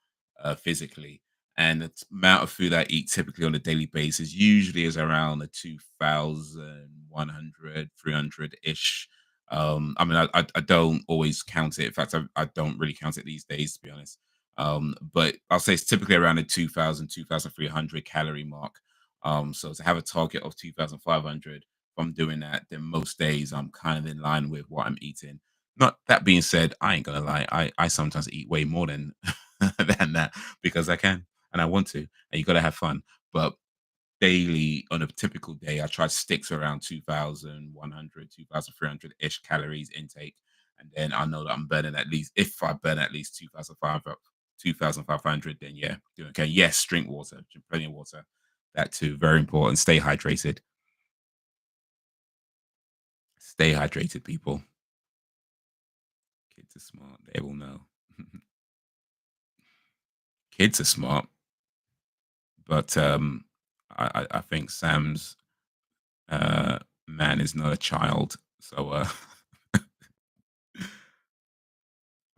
physically. And the amount of food I eat typically on a daily basis usually is around the 2,100, 300 ish. I mean, I don't always count it. In fact, I don't really count it these days, to be honest. But I'll say it's typically around the 2,000, 2,300 calorie mark. So to have a target of 2,500, if I'm doing that, then most days I'm kind of in line with what I'm eating. Not that being said, I ain't gonna lie, I sometimes eat way more than than that because I can and I want to, and you gotta have fun. But daily on a typical day, I try to stick to around 2,100, 2,300 ish calories intake. And then I know that I'm burning at least, if I burn at least 2,500, 2,500, then yeah, doing okay. Yes, drink water, drink plenty of water. That too, very important. Stay hydrated. Stay hydrated, people. Kids are smart. They will know. Kids are smart, but I think Sam's man is not a child. So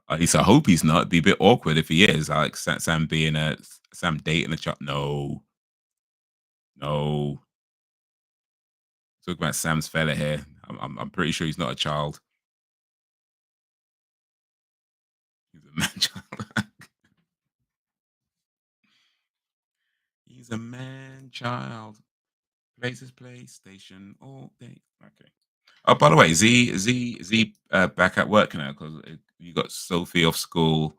at least I hope he's not. It'd be a bit awkward if he is. Like Sam being a Sam dating a child. No, no. Talk about Sam's fella here. I'm pretty sure he's not a child. He's a man child. He's a man child. Plays his PlayStation all day. Okay. Oh, by the way, is he back at work now? Because you got Sophie off school.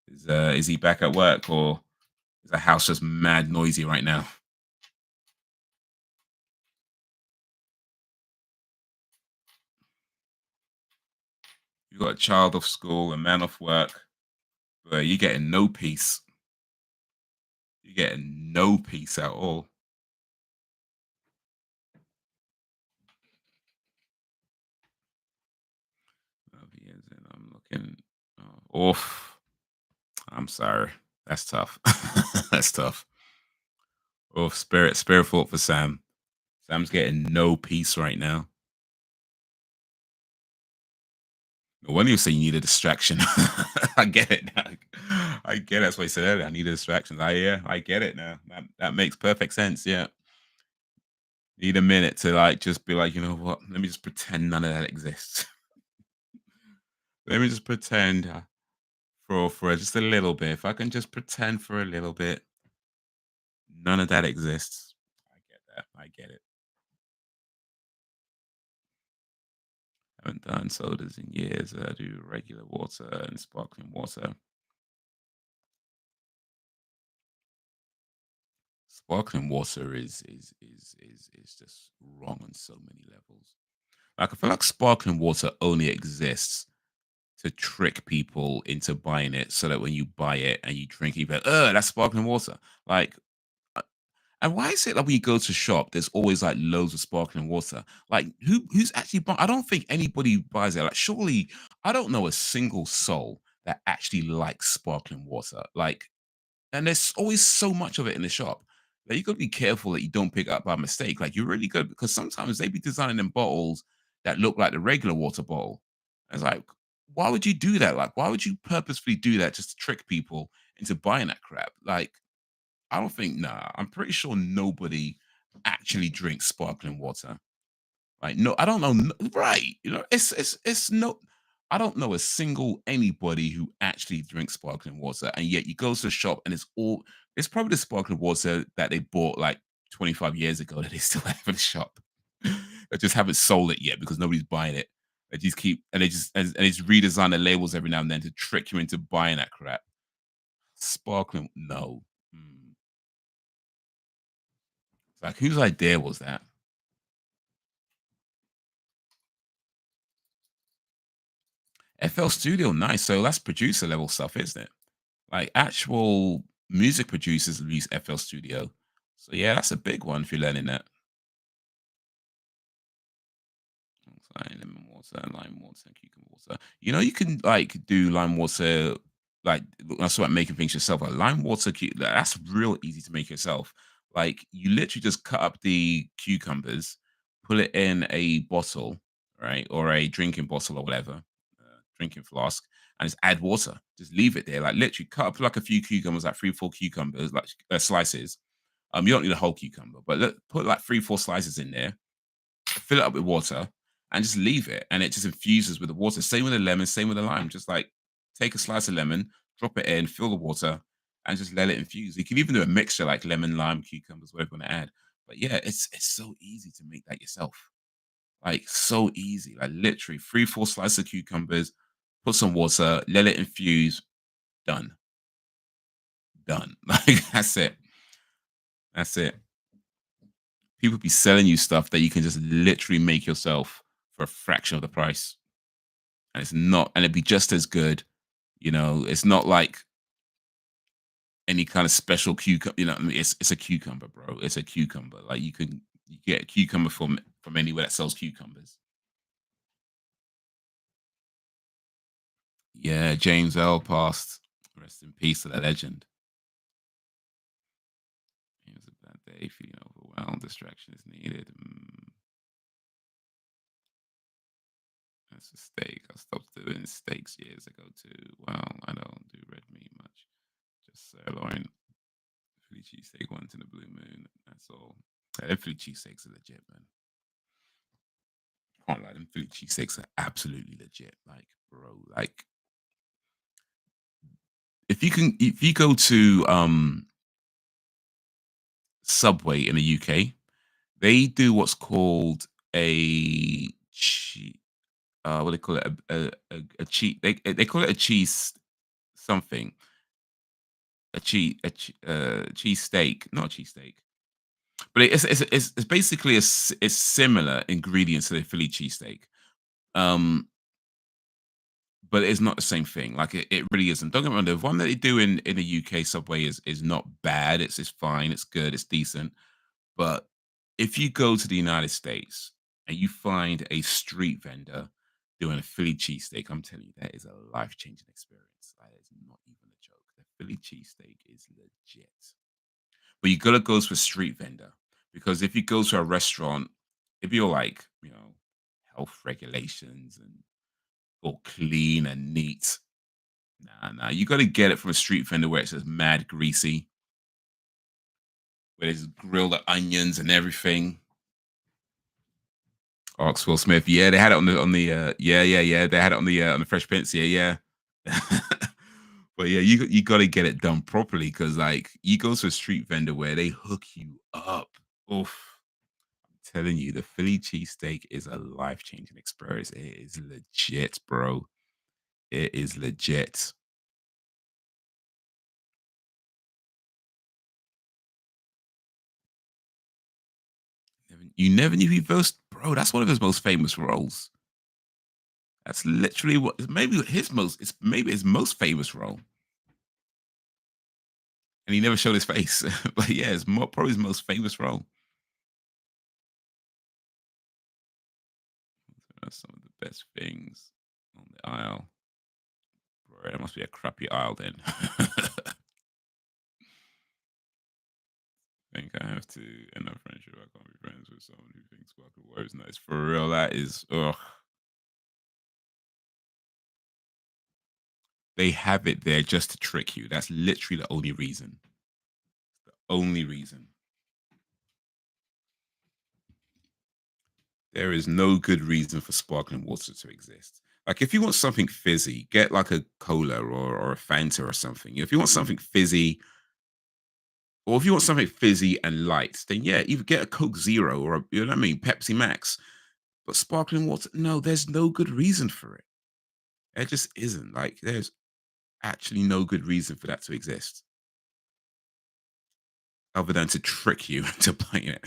Is he back at work or is the house just mad noisy right now? You got a child off school, a man off work, but you getting no peace. You getting no peace at all. Oh, he is, and I'm looking off. I'm sorry. That's tough. That's tough. Oh, spirit thought for Sam. Sam's getting no peace right now. No wonder you say you need a distraction. I get it now. I get it. That's what I said earlier. I need a distraction. Yeah, I get it now. That makes perfect sense. Yeah. Need a minute to like just be like, you know what? Let me just pretend none of that exists. Let me just pretend for just a little bit. If I can just pretend for a little bit, none of that exists. that. I get it. Haven't done sodas in years. I do regular water and sparkling water. Sparkling water is just wrong on so many levels. Like I feel like sparkling water only exists to trick people into buying it, so that when you buy it and you drink it, you go, "Oh, that's sparkling water." Like, uh, and why is it that when you go to shop, there's always like loads of sparkling water? Like, who's actually buying? I don't think anybody buys it. Like, surely I don't know a single soul that actually likes sparkling water. Like, and there's always so much of it in the shop that you got to be careful that you don't pick up by mistake. Like, you're really good because sometimes they be designing them bottles that look like the regular water bottle. It's like, why would you do that? Like, why would you purposefully do that just to trick people into buying that crap? Like, I don't think, nah, I'm pretty sure nobody actually drinks sparkling water. Like, no, I don't know, right? You know, it's no. I don't know a single anybody who actually drinks sparkling water, and yet you go to the shop and it's all. It's probably the sparkling water that they bought like 25 years ago that they still have in the shop. They just haven't sold it yet because nobody's buying it. They just keep and they just redesign the labels every now and then to trick you into buying that crap. Sparkling, no. Mm. It's like, whose idea was that? FL Studio, nice. So that's producer level stuff, isn't it? Like actual music producers use FL Studio. So yeah, that's a big one if you're learning that. Like lemon water, lime water, cucumber water. You know, you can like do lime water. Like that's about making things yourself. Like lime water, that's real easy to make yourself. Like you literally just cut up the cucumbers, put it in a bottle, right, or a drinking bottle or whatever, drinking flask, and just add water. Just leave it there. Like literally cut up like a few cucumbers, like 3, 4 cucumbers, like slices. You don't need a whole cucumber, but put like 3, 4 slices in there, fill it up with water, and just leave it. And it just infuses with the water. Same with the lemon, same with the lime. Just like take a slice of lemon, drop it in, fill the water, and just let it infuse. You can even do a mixture like lemon, lime, cucumbers, whatever you want to add. But yeah, it's so easy to make that yourself. Like so easy. Like literally 3, 4 slices of cucumbers, put some water, let it infuse, done. Done. Like that's it. That's it. People be selling you stuff that you can just literally make yourself for a fraction of the price. And it's not, and it'd be just as good. You know, it's not like any kind of special cucumber. You know, I mean, it's a cucumber, bro. It's a cucumber. Like you get a cucumber from anywhere that sells cucumbers. Yeah, James L. passed. Rest in peace to that legend. It was a bad day, feeling overwhelmed. Distraction is needed. That's a steak. I stopped doing steaks years ago too. Well, I don't do red meat much. Just sirloin, Philly cheesesteak once in a blue moon. That's all. Them Philly cheesesteaks are legit, man. Can't lie, them Philly cheesesteaks are absolutely legit. Like, bro, like if you go to Subway in the UK, they do what's called a what do they call it? A cheese. They call it a cheese something. Cheese steak, not a cheese steak. But it's basically it's similar ingredients to the Philly cheesesteak. Um, but it's not the same thing. Like it really isn't. Don't get me wrong. The one that they do in the UK Subway is not bad. It's fine. It's good. It's decent. But if you go to the United States and you find a street vendor doing a Philly cheesesteak, I'm telling you, that is a life changing experience. That is not even a joke. The Philly cheesesteak is legit. But you gotta go to a street vendor because if you go to a restaurant, if you're like, health regulations and all clean and neat, nah, you gotta get it from a street vendor where it's just mad greasy, where there's grilled onions and everything. Oxwell Smith, yeah, they had it on the yeah, they had it on the Fresh Prince, yeah. But yeah, you got to get it done properly because like you go to a street vendor where they hook you up. Oof. telling you, the Philly cheesesteak is a life changing experience. It is legit, bro. It is legit. You never knew he voiced, bro. That's one of his most famous roles. That's literally what maybe his most. It's maybe his most famous role, and he never showed his face. But yeah, it's probably his most famous role. That's some of the best things on the aisle. Bro, that must be a crappy aisle then. Think I have to end a friendship. I can't be friends with someone who thinks sparkling water is nice. For real, that is ugh. They have it there just to trick you. That's literally the only reason. Only reason. There is no good reason for sparkling water to exist. Like if you want something fizzy, get like a cola or a Fanta or something. If you want something fizzy, or if you want something fizzy and light, then yeah, either get a Coke Zero or a, you know what I mean, Pepsi Max. But sparkling water, no, there's no good reason for it. It just isn't. Like there's actually no good reason for that to exist other than to trick you into buying it.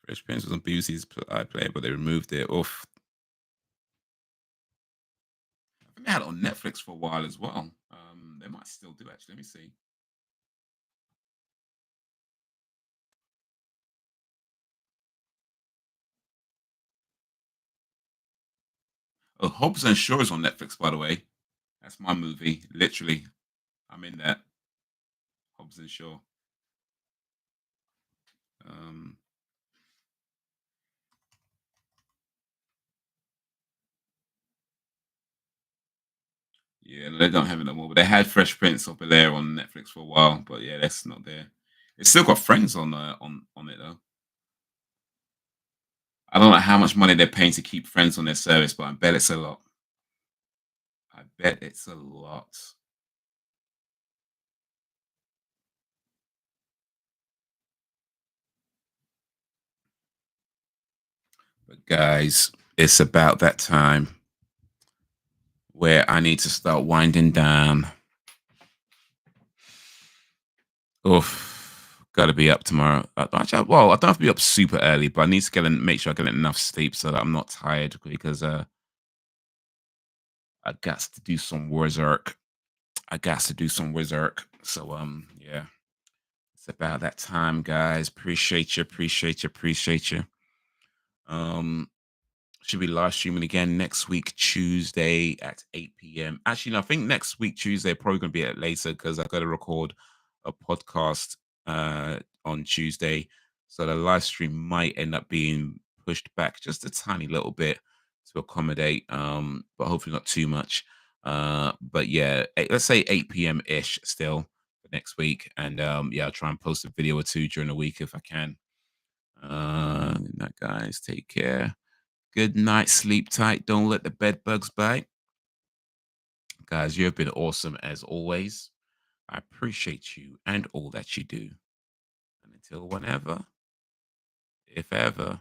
Fresh Prince was on BBC's iPlayer, but they removed it. Off. I think they had it on Netflix for a while as well. They might still do actually. Let me see. Oh, Hobbs and Shaw is on Netflix, by the way. That's my movie. Literally, I'm in that. Hobbs and Shaw. Um, yeah, they don't have it no more. But they had Fresh Prince of Bel Air on Netflix for a while. But yeah, that's not there. It's still got Friends on it though. I don't know how much money they're paying to keep Friends on their service, but I bet it's a lot. I bet it's a lot. But guys, it's about that time where I need to start winding down. Oof, got to be up tomorrow. Actually, well, I don't have to be up super early, but I need to make sure I get enough sleep so that I'm not tired because I got to do some work. I got to do some work. So yeah, it's about that time, guys. Appreciate you, appreciate you, appreciate you. Um, Should be live streaming again next week, Tuesday at 8 p.m. Actually, no, I think next week, Tuesday, probably going to be at later because I've got to record a podcast on Tuesday. So the live stream might end up being pushed back just a tiny little bit to accommodate, but hopefully not too much. But yeah, let's say 8 p.m. ish still for next week. And yeah, I'll try and post a video or two during the week if I can. Good night, guys. Take care. Good night. Sleep tight. Don't let the bed bugs bite. Guys, you have been awesome as always. I appreciate you and all that you do. And until whenever, if ever,